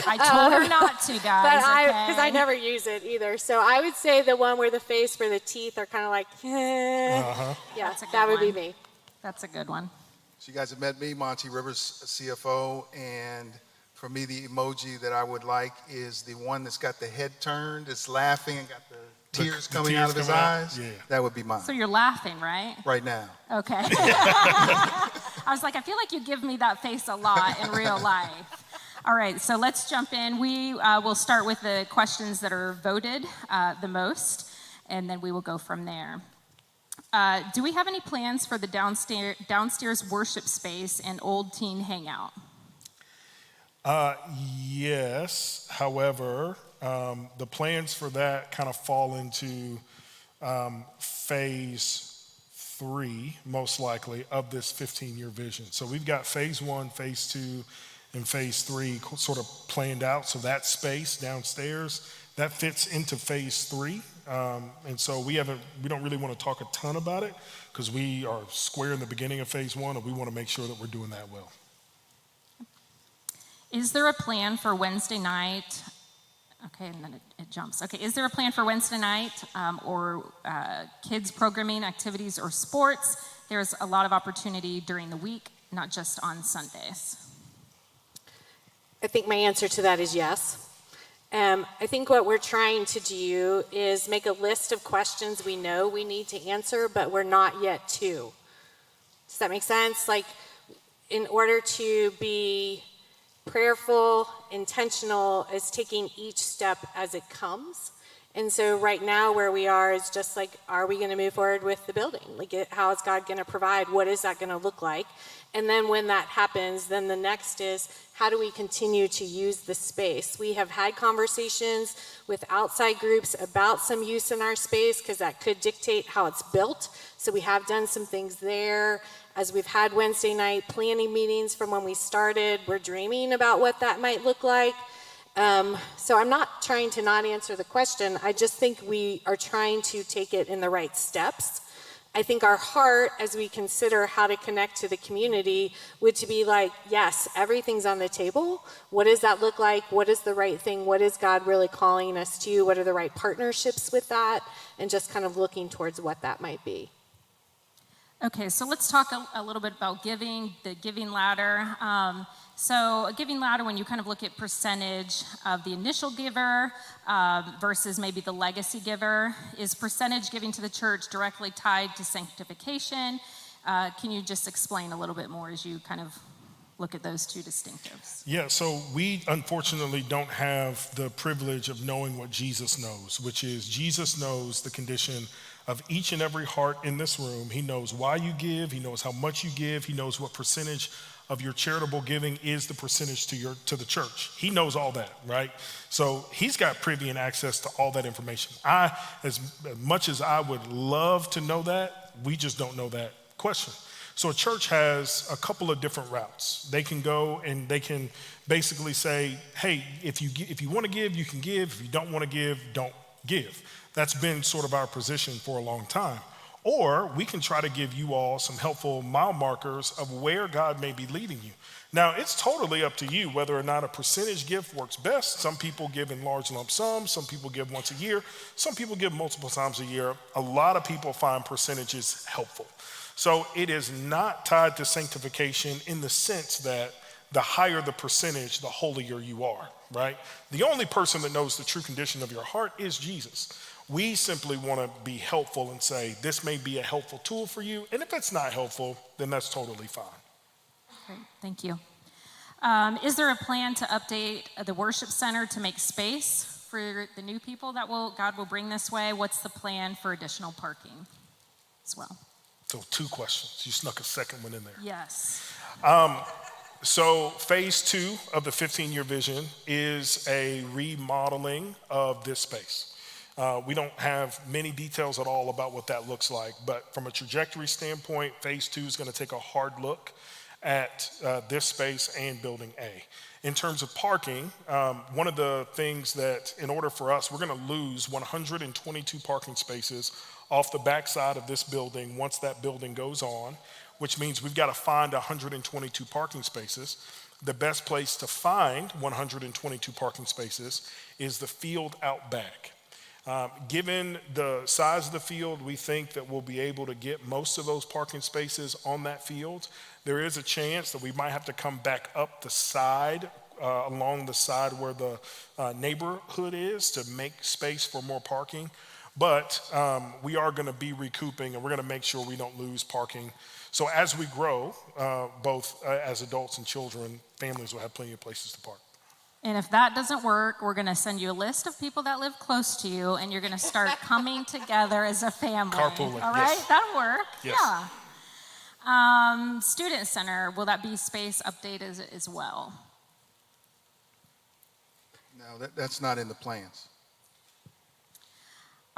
I told her not to, guys. Because I never use it either. So I would say the one where the face, where the teeth are kind of like, yeah, that would be me. That's a good one. So you guys have met me, Monty Rivers, CFO, and for me, the emoji that I would like is the one that's got the head turned, it's laughing, and got the tears coming out of his eyes. Yeah. That would be mine. So you're laughing, right? Right now. Okay. I was like, I feel like you give me that face a lot in real life. All right, so let's jump in. We will start with the questions that are voted the most, and then we will go from there. Do we have any plans for the downstairs worship space and old teen hangout? Yes. However, the plans for that kind of fall into phase 3, most likely, of this 15-year vision. So we've got phase 1, phase 2, and phase 3 sort of planned out. So that space downstairs, that fits into phase 3. And so we don't really want to talk a ton about it because we are square in the beginning of phase 1, and we want to make sure that we're doing that well. Is there a plan for Wednesday night? Okay, and then it jumps. Okay, is there a plan for Wednesday night or kids programming, activities, or sports? There's a lot of opportunity during the week, not just on Sundays. I think my answer to that is yes. I think what we're trying to do is make a list of questions we know we need to answer, but we're not yet to. Does that make sense? Like, in order to be prayerful, intentional, is taking each step as it comes. And so right now where we are is just like, are we going to move forward with the building? Like, how is God going to provide? What is that going to look like? And then when that happens, then the next is, how do we continue to use the space? We have had conversations with outside groups about some use in our space because that could dictate how it's built. So we have done some things there. As we've had Wednesday night planning meetings from when we started, we're dreaming about what that might look like. So I'm not trying to not answer the question. I just think we are trying to take it in the right steps. I think our heart, as we consider how to connect to the community, would to be like, yes, everything's on the table. What does that look like? What is the right thing? What is God really calling us to? What are the right partnerships with that? And just kind of looking towards what that might be. Okay, so let's talk a little bit about giving, the giving ladder. So a giving ladder, when you kind of look at percentage of the initial giver versus maybe the legacy giver, is percentage giving to the church directly tied to sanctification? Can you just explain a little bit more as you kind of look at those two distinctives? Yeah, so we unfortunately don't have the privilege of knowing what Jesus knows, which is Jesus knows the condition of each and every heart in this room. He knows why you give. He knows how much you give. He knows what percentage of your charitable giving is the percentage to the church. He knows all that, right? So he's got privy and access to all that information. As much as I would love to know that, we just don't know that question. So a church has a couple of different routes. They can go and they can basically say, hey, if you want to give, you can give. If you don't want to give, don't give. That's been sort of our position for a long time. Or we can try to give you all some helpful mile markers of where God may be leading you. Now, it's totally up to you whether or not a percentage gift works best. Some people give in large lump sums. Some people give once a year. Some people give multiple times a year. A lot of people find percentages helpful. So it is not tied to sanctification in the sense that the higher the percentage, the holier you are, right? The only person that knows the true condition of your heart is Jesus. We simply want to be helpful and say, this may be a helpful tool for you. And if it's not helpful, then that's totally fine. Great, thank you. Is there a plan to update the worship center to make space for the new people that God will bring this way? What's the plan for additional parking as well? So 2 questions. You snuck a second one in there. Yes. So phase 2 of the 15-year vision is a remodeling of this space. We don't have many details at all about what that looks like, but from a trajectory standpoint, phase 2 is going to take a hard look at this space and building A. In terms of parking, one of the things that in order for us, we're going to lose 122 parking spaces off the backside of this building once that building goes on, which means we've got to find 122 parking spaces. The best place to find 122 parking spaces is the field out back. Given the size of the field, we think that we'll be able to get most of those parking spaces on that field. There is a chance that we might have to come back up the side, along the side where the neighborhood is to make space for more parking. But we are going to be recouping, and we're going to make sure we don't lose parking. So as we grow, both as adults and children, families will have plenty of places to park. And if that doesn't work, we're going to send you a list of people that live close to you, and you're going to start coming together as a family. Carpooling, all right? yes. That'll work. Yes. Yeah. Student center, will that be space updated as well? No, that's not in the plans.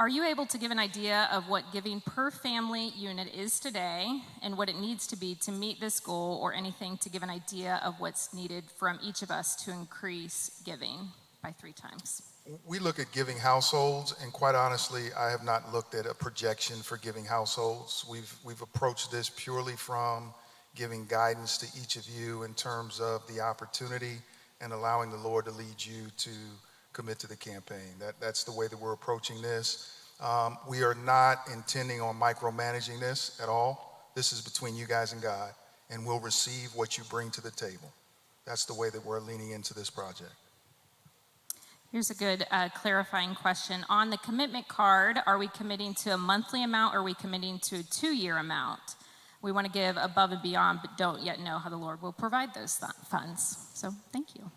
Are you able to give an idea of what giving per family unit is today and what it needs to be to meet this goal, or anything to give an idea of what's needed from each of us to increase giving by 3 times? We look at giving households, and quite honestly, I have not looked at a projection for giving households. We've approached this purely from giving guidance to each of you in terms of the opportunity and allowing the Lord to lead you to commit to the campaign. That's the way that we're approaching this. We are not intending on micromanaging this at all. This is between you guys and God, and we'll receive what you bring to the table. That's the way that we're leaning into this project. Here's a good clarifying question. On the commitment card, are we committing to a monthly amount, or are we committing to a 2-year amount? We want to give above and beyond, but don't yet know how the Lord will provide those funds. So thank you.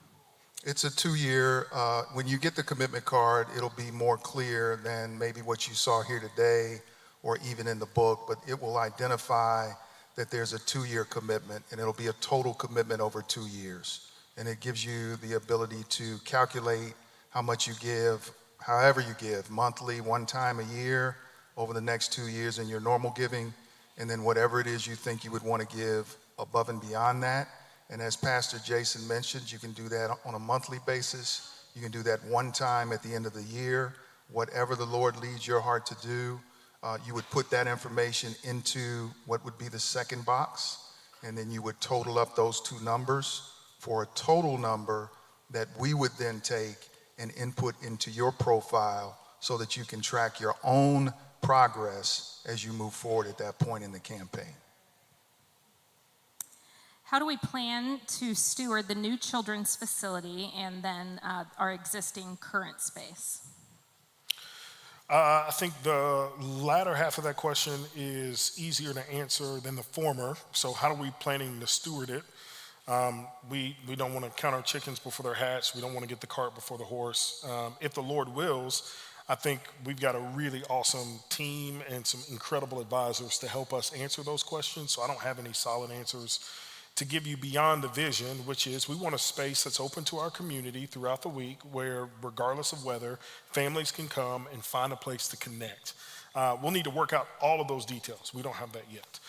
It's a 2-year. When you get the commitment card, it'll be more clear than maybe what you saw here today or even in the book, but it will identify that there's a 2-year commitment, and it'll be a total commitment over 2 years. And it gives you the ability to calculate how much you give, however you give, monthly, one time a year, over the next 2 years in your normal giving, and then whatever it is you think you would want to give above and beyond that. And as Pastor Jason mentioned, you can do that on a monthly basis. You can do that one time at the end of the year. Whatever the Lord leads your heart to do, you would put that information into what would be the second box, and then you would total up those 2 numbers for a total number that we would then take and input into your profile so that you can track your own progress as you move forward at that point in the campaign. How do we plan to steward the new children's facility and then our existing current space? I think the latter half of that question is easier to answer than the former. So how are we planning to steward it? We don't want to count our chickens before they're hatched. We don't want to get the cart before the horse. If the Lord wills, I think we've got a really awesome team and some incredible advisors to help us answer those questions. So I don't have any solid answers to give you beyond the vision, which is we want a space that's open to our community throughout the week where, regardless of weather, families can come and find a place to connect. We'll need to work out all of those details. We don't have that yet.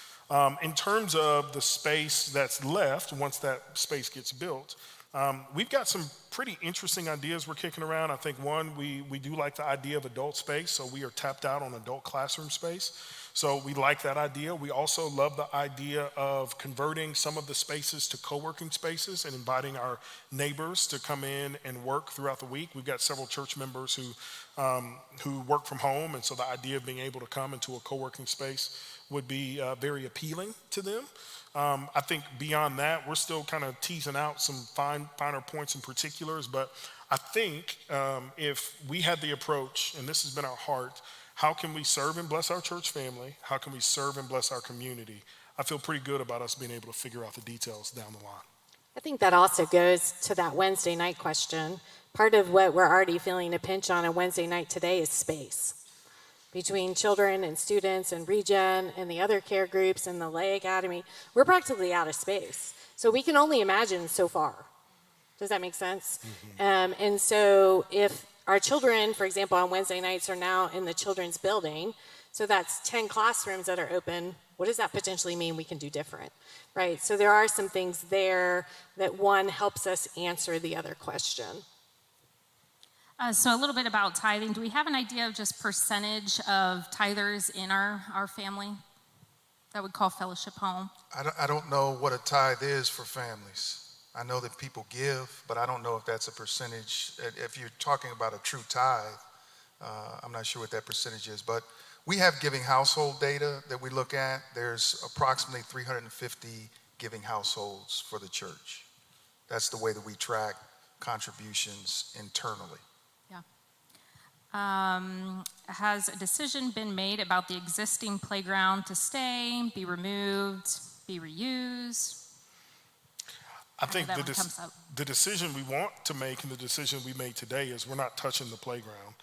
In terms of the space that's left, once that space gets built, we've got some pretty interesting ideas we're kicking around. I think one, we do like the idea of adult space, so we are tapped out on adult classroom space. So we like that idea. We also love the idea of converting some of the spaces to co-working spaces and inviting our neighbors to come in and work throughout the week. We've got several church members who work from home, and so the idea of being able to come into a co-working space would be very appealing to them. I think beyond that, we're still kind of teasing out some finer points and particulars, but I think if we had the approach, and this has been our heart, how can we serve and bless our church family? How can we serve and bless our community? I feel pretty good about us being able to figure out the details down the line. I think that also goes to that Wednesday night question. Part of what we're already feeling a pinch on a Wednesday night today is space. Between children and students and Regen and the other care groups and the Lay Academy, we're practically out of space. So we can only imagine so far. Does that make sense? And so if our children, for example, on Wednesday nights are now in the children's building, so that's 10 classrooms that are open, what does that potentially mean we can do different, right? So there are some things there that one helps us answer the other question. So a little bit about tithing. Do we have an idea of just percentage of tithers in our family that would call Fellowship home? I don't know what a tithe is for families. I know that people give, but I don't know if that's a percentage. If you're talking about a true tithe, I'm not sure what that percentage is. But we have giving household data that we look at. There's approximately 350 giving households for the church. That's the way that we track contributions internally. Has a decision been made about the existing playground to stay, be removed, be reused? I think that one comes up. the decision we want to make and the decision we made today is we're not touching the playground.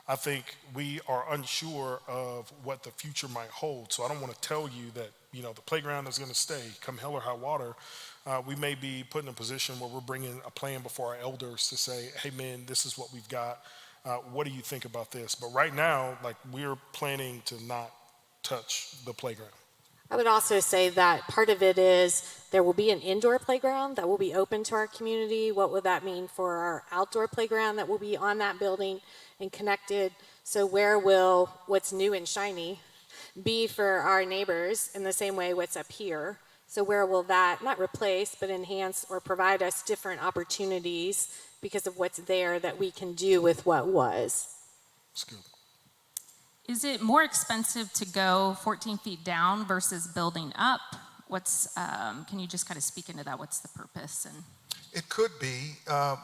I think we are unsure of what the future might hold. So I don't want to tell you that, the playground is going to stay, come hell or high water. We may be put in a position where we're bringing a plan before our elders to say, hey, man, this is what we've got. What do you think about this? But right now, we're planning to not touch the playground. I would also say that part of it is there will be an indoor playground that will be open to our community. What will that mean for our outdoor playground that will be on that building and connected? So where will what's new and shiny be for our neighbors in the same way what's up here? So where will that not replace but enhance or provide us different opportunities because of what's there that we can do with what was? That's good. Is it more expensive to go 14 feet down versus building up? Can you just kind of speak into that? What's the purpose? And It could be.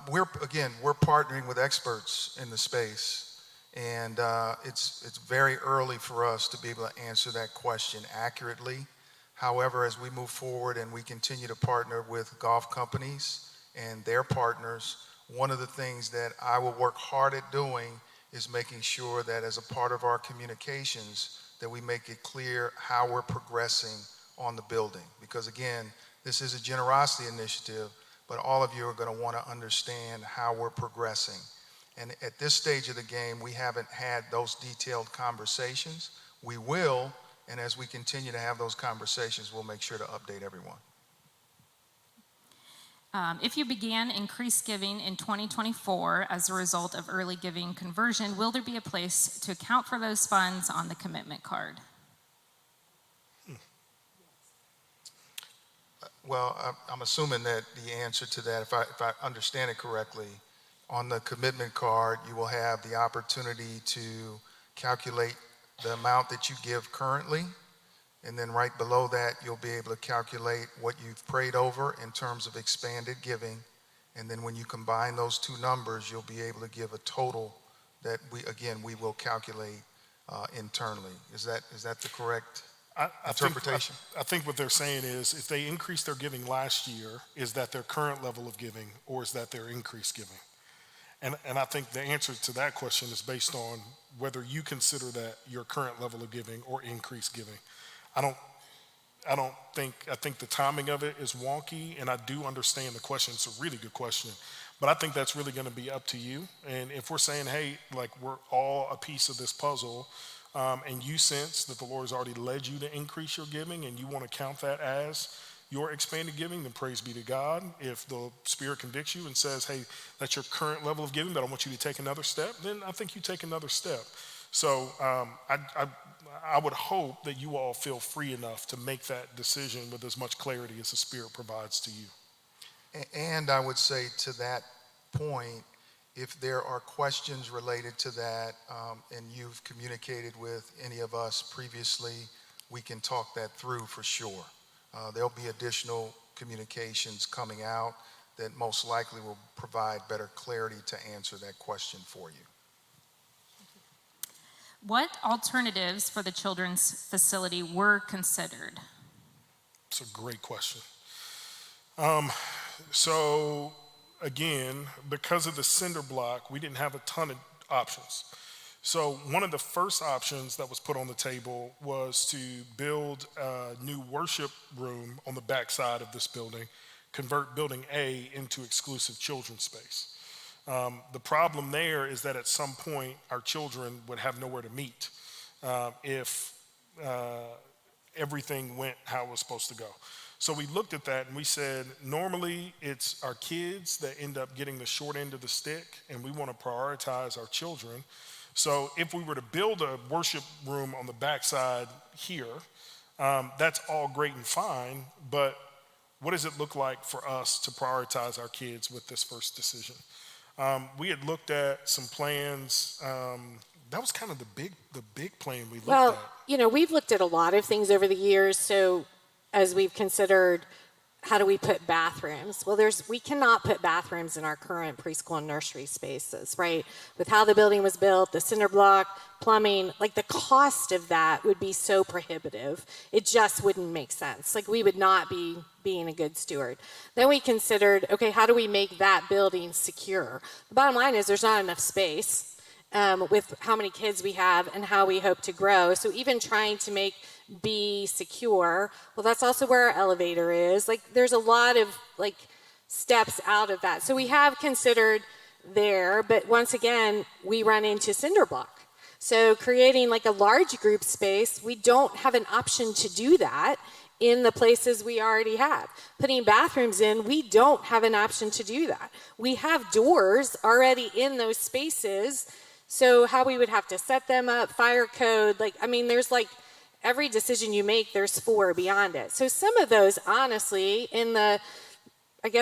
We're partnering with experts in the space, and it's very early for us to be able to answer that question accurately. However, as we move forward and we continue to partner with golf companies and their partners, one of the things that I will work hard at doing is making sure that as a part of our communications that we make it clear how we're progressing on the building. Because again, this is a generosity initiative, but all of you are going to want to understand how we're progressing. And at this stage of the game, we haven't had those detailed conversations. We will, and as we continue to have those conversations, we'll make sure to update everyone. If you began increased giving in 2024 as a result of early giving conversion, will there be a place to account for those funds on the commitment card? Well, I'm assuming that the answer to that, if I understand it correctly, on the commitment card, you will have the opportunity to calculate the amount that you give currently. And then right below that, you'll be able to calculate what you've prayed over in terms of expanded giving. And then when you combine those two numbers, you'll be able to give a total that we will calculate internally. Is that the correct interpretation? I think what they're saying is if they increased their giving last year, is that their current level of giving or is that their increased giving? And I think the answer to that question is based on whether you consider that your current level of giving or increased giving. I think the timing of it is wonky, and I do understand the question. It's a really good question, but I think that's really going to be up to you. And if we're saying, hey, we're all a piece of this puzzle, and you sense that the Lord has already led you to increase your giving and you want to count that as your expanded giving, then praise be to God. If the Spirit convicts you and says, hey, that's your current level of giving, but I want you to take another step, then I think you take another step. So I would hope that you all feel free enough to make that decision with as much clarity as the Spirit provides to you. And I would say to that point, if there are questions related to that and you've communicated with any of us previously, we can talk that through for sure. There'll be additional communications coming out that most likely will provide better clarity to answer that question for you. What alternatives for the children's facility were considered? It's a great question. So again, because of the cinder block, we didn't have a ton of options. So one of the first options that was put on the table was to build a new worship room on the backside of this building, convert building A into exclusive children's space. The problem there is that at some point our children would have nowhere to meet if everything went how it was supposed to go. So we looked at that and we said, normally it's our kids that end up getting the short end of the stick, and we want to prioritize our children. So if we were to build a worship room on the backside here, that's all great and fine, but what does it look like for us to prioritize our kids with this first decision? We had looked at some plans. That was kind of the big plan we looked at. Well, we've looked at a lot of things over the years. So as we've considered, how do we put bathrooms? Well, we cannot put bathrooms in our current preschool and nursery spaces, right? With how the building was built, the cinder block, plumbing, like the cost of that would be so prohibitive. It just wouldn't make sense. Like we would not be being a good steward. Then we considered, okay, how do we make that building secure? The bottom line is there's not enough space with how many kids we have and how we hope to grow. So even trying to make B secure, well, that's also where our elevator is. Like there's a lot of steps out of that. So we have considered there, but once again, we run into cinder block. So creating like a large group space, we don't have an option to do that in the places we already have. Putting bathrooms in, we don't have an option to do that. We have doors already in those spaces. So how we would have to set them up, fire code, there's every decision you make, there's 4 beyond it. So some of those, honestly, in the,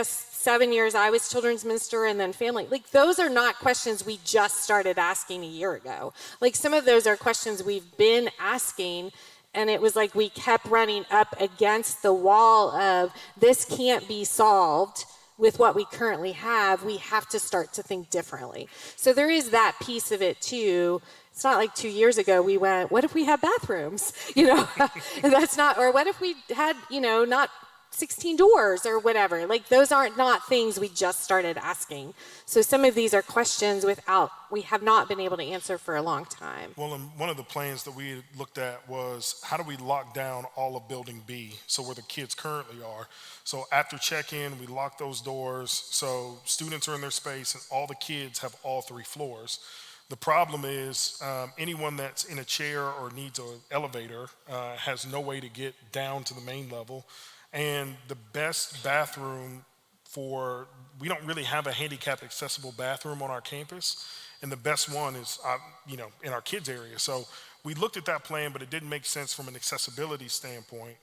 7 years I was children's minister and then family, those are not questions we just started asking a year ago. Some of those are questions we've been asking, and it was like we kept running up against the wall of this can't be solved with what we currently have. We have to start to think differently. So there is that piece of it too. It's not like 2 years ago we went, what if we had bathrooms? That's not, or what if we had, not 16 doors or whatever. Those aren't not things we just started asking. So some of these are questions we have not been able to answer for a long time. Well, and one of the plans that we looked at was how do we lock down all of building B, so where the kids currently are. So after check-in, we lock those doors so students are in their space and all the kids have all 3 floors. The problem is anyone that's in a chair or needs an elevator has no way to get down to the main level. And the best bathroom we don't really have a handicap accessible bathroom on our campus. And the best one is, in our kids area. So we looked at that plan, but it didn't make sense from an accessibility standpoint.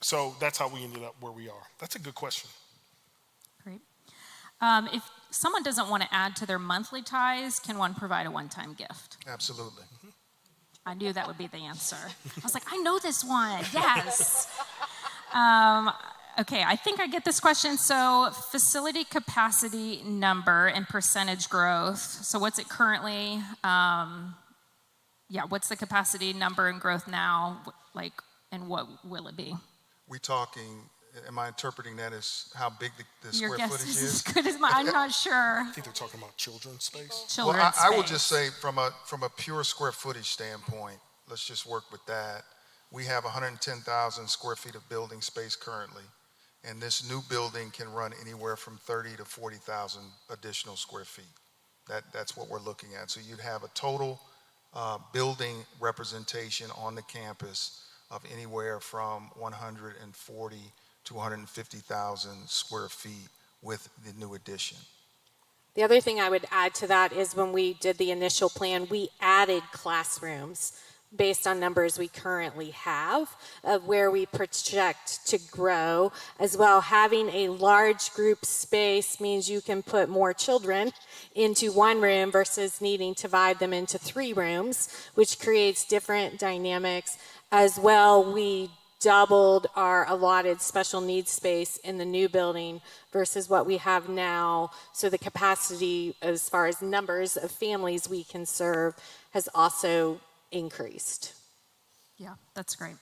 So that's how we ended up where we are. That's a good question. Great. If someone doesn't want to add to their monthly tithes, can one provide a one-time gift? Absolutely. I knew that would be the answer. I was like, I know this one. Yes. Okay, I think I get this question. So facility capacity number and percentage growth. So what's it currently? What's the capacity number and growth now? And what will it be? Am I interpreting that as how big the Your square guess footage is is? as good as mine. I'm not sure. I think they're talking about children's space. Children's I will space. just say from a pure square footage standpoint, let's just work with that. We have 110,000 square feet of building space currently, and this new building can run anywhere from 30 to 40,000 additional square feet. That's what we're looking at. So you'd have a total building representation on the campus of anywhere from 140 to 150,000 square feet with the new addition. The other thing I would add to that is when we did the initial plan, we added classrooms based on numbers we currently have of where we project to grow. As well, having a large group space means you can put more children into one room versus needing to divide them into 3 rooms, which creates different dynamics. As well, we doubled our allotted special needs space in the new building versus what we have now. So the capacity as far as numbers of families we can serve has also increased. Yeah, that's great.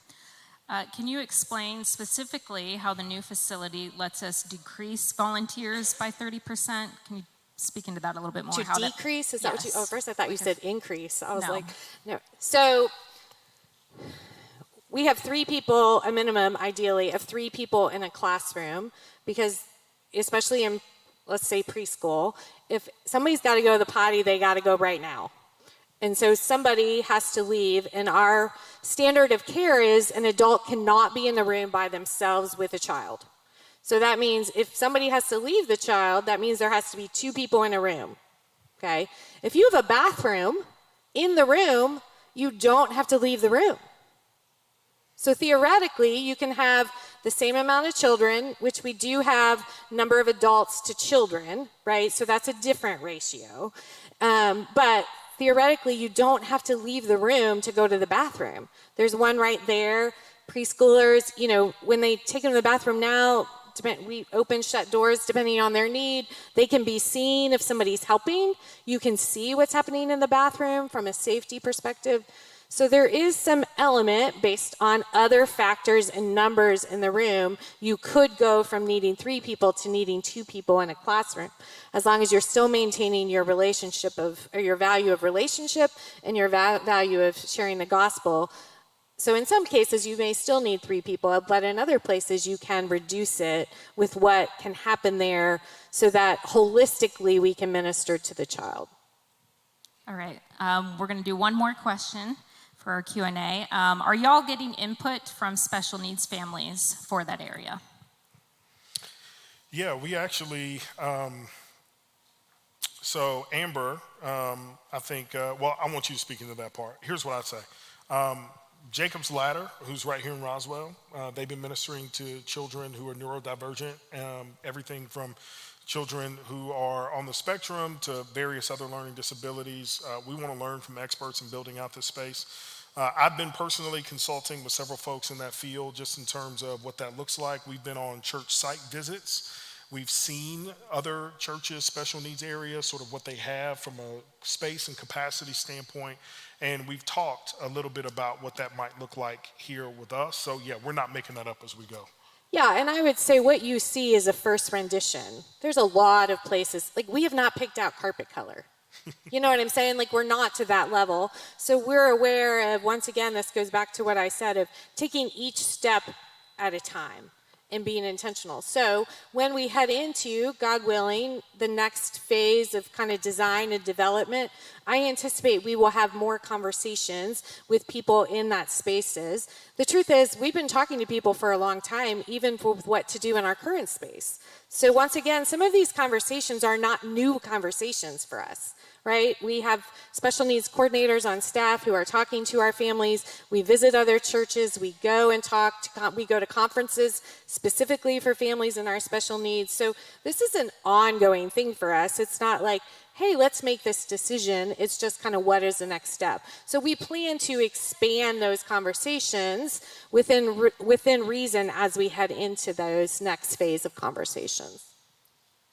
Can you explain specifically how the new facility lets us decrease volunteers by 30%? Can you speak into that a little bit more? To decrease? Is that what you, Yes. oh, first I thought you said increase. I was No. like, no. So we have 3 people, a minimum ideally of 3 people in a classroom, because especially in, let's say, preschool, if somebody's got to go to the potty, they got to go right now. And so somebody has to leave, and our standard of care is an adult cannot be in the room by themselves with a child. So that means if somebody has to leave the child, that means there has to be 2 people in a room, okay? If you have a bathroom in the room, you don't have to leave the room. So theoretically, you can have the same amount of children, which we do have number of adults to children, right? So that's a different ratio. But theoretically, you don't have to leave the room to go to the bathroom. There's one right there. Preschoolers, you know, when they take them to the bathroom now, we open, shut doors depending on their need. They can be seen if somebody's helping. You can see what's happening in the bathroom from a safety perspective. So there is some element based on other factors and numbers in the room. You could go from needing 3 people to needing 2 people in a classroom, as long as you're still maintaining your relationship of, or your value of relationship and your value of sharing the gospel. So in some cases, you may still need 3 people, but in other places, you can reduce it with what can happen there so that holistically we can minister to the child. All right, we're going to do one more question for our Q&A. Are y'all getting input from special needs families for that area? Yeah, we actually, so Amber, I think, well, I want you to speak into that part. Here's what I'd say. Jacob's Ladder, who's right here in Roswell, they've been ministering to children who are neurodivergent, everything from children who are on the spectrum to various other learning disabilities. We want to learn from experts in building out this space. I've been personally consulting with several folks in that field just in terms of what that looks like. We've been on church site visits. We've seen other churches, special needs areas, sort of what they have from a space and capacity standpoint. And we've talked a little bit about what that might look like here with us. So yeah, we're not making that up as we go. Yeah, and I would say what you see is a first rendition. There's a lot of places, like we have not picked out carpet color. You know what I'm saying? Like we're not to that level. So we're aware of, once again, this goes back to what I said of taking each step at a time and being intentional. So when we head into, God willing, the next phase of kind of design and development, I anticipate we will have more conversations with people in that spaces. The truth is, we've been talking to people for a long time, even for what to do in our current space. So once again, some of these conversations are not new conversations for us. Right? We have special needs coordinators on staff who are talking to our families. We visit other churches. We go and talk. We go to conferences specifically for families in our special needs. So this is an ongoing thing for us. It's not like, hey, let's make this decision. It's just kind of what is the next step. So we plan to expand those conversations within reason as we head into those next phase of conversations.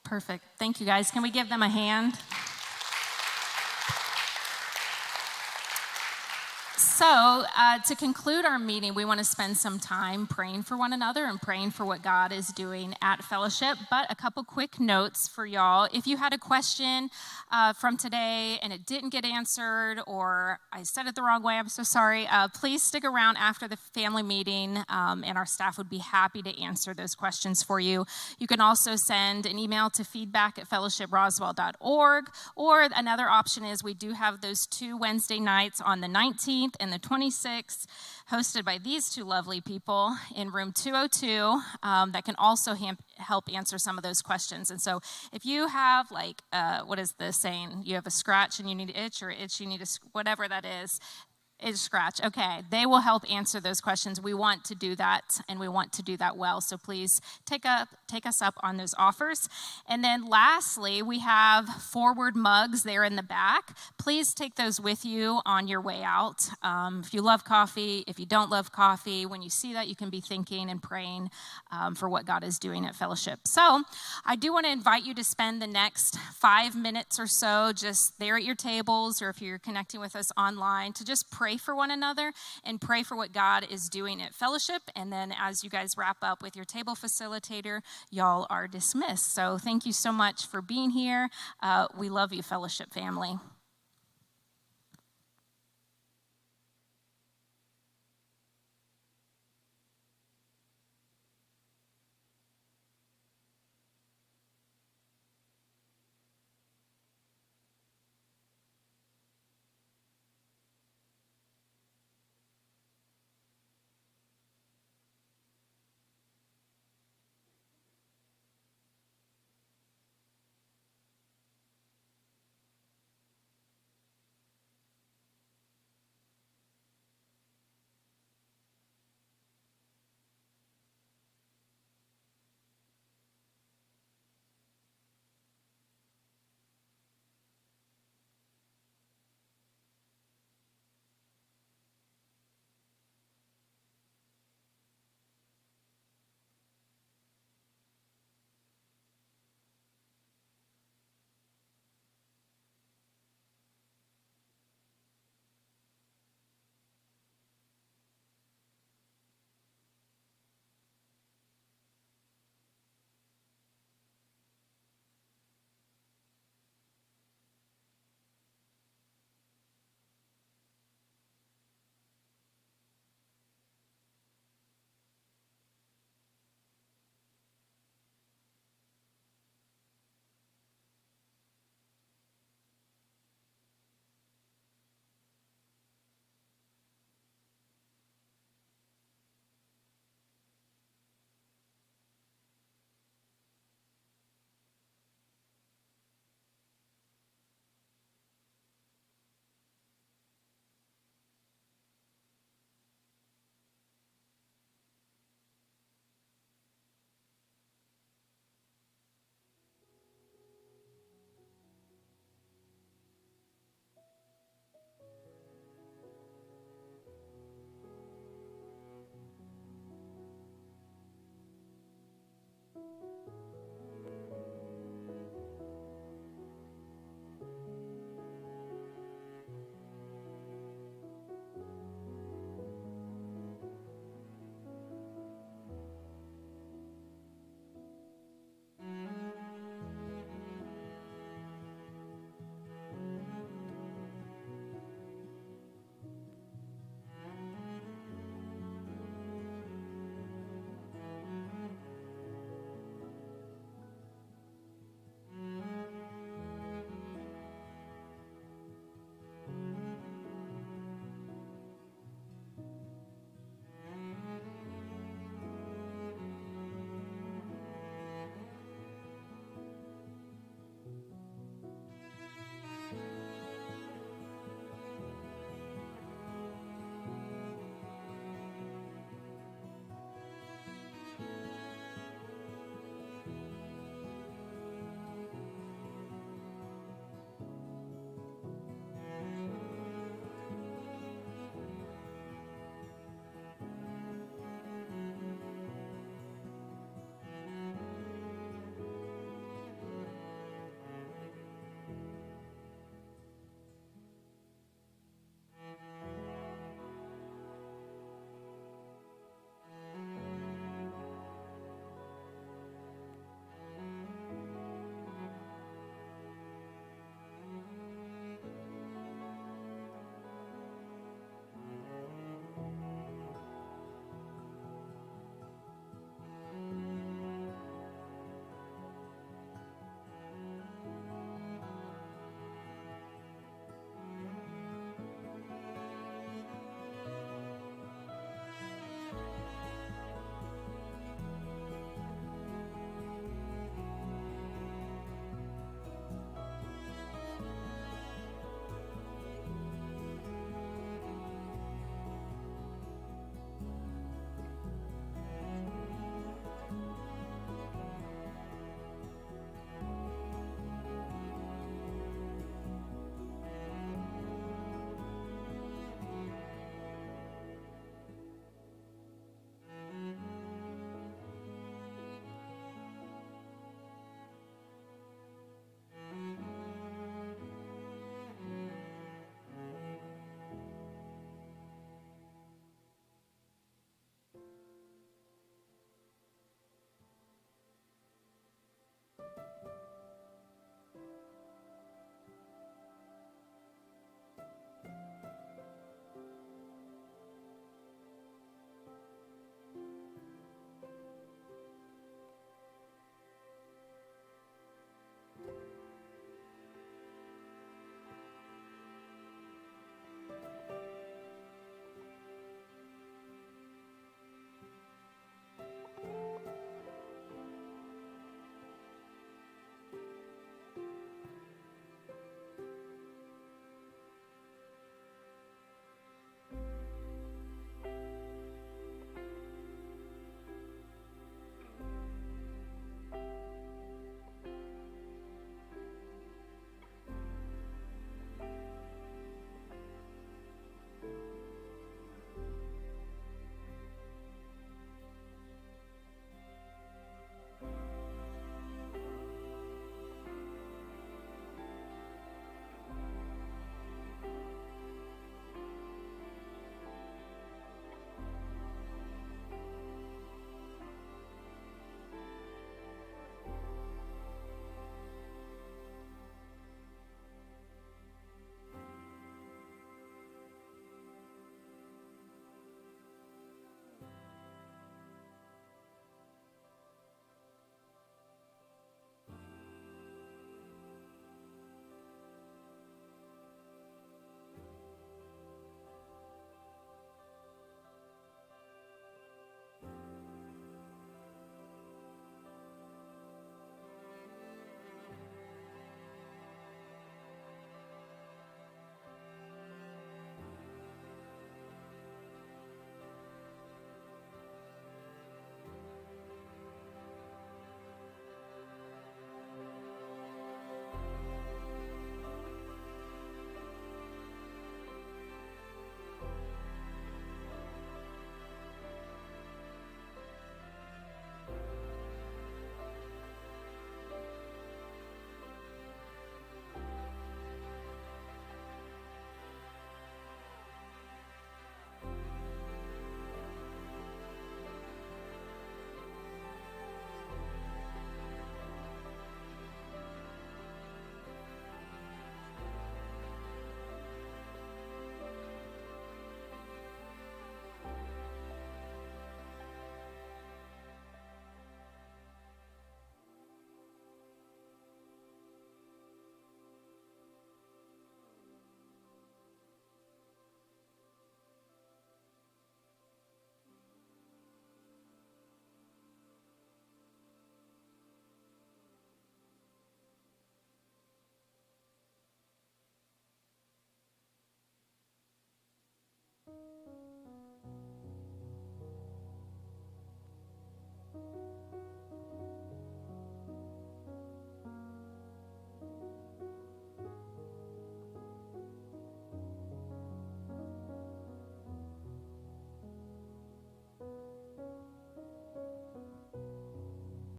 Perfect. Thank you, guys. Can we give them a hand? So to conclude our meeting, we want to spend some time praying for one another and praying for what God is doing at Fellowship. But a couple quick notes for y'all. If you had a question from today and it didn't get answered, or I said it the wrong way, I'm so sorry, please stick around after the family meeting, and our staff would be happy to answer those questions for you. You can also send an email to feedback@fellowshiproswell.org, or another option is we do have those 2 Wednesday nights on the 19th and the 26th, hosted by these 2 lovely people in room 202 that can also help answer some of those questions. And so if you have, like, what is the saying? You have a scratch and you need to itch, or itch you need to, whatever that is, itch scratch. Okay, they will help answer those questions. We want to do that, and we want to do that well. So please take us up on those offers. And then lastly, we have forward mugs there in the back. Please take those with you on your way out. If you love coffee, if you don't love coffee, when you see that, you can be thinking and praying for what God is doing at Fellowship. So I do want to invite you to spend the next 5 minutes or so just there at your tables, or if you're connecting with us online, to just pray pray for one another and pray for what God is doing at Fellowship. And then as you guys wrap up with your table facilitator, y'all are dismissed. So thank you so much for being here. We love you, Fellowship family.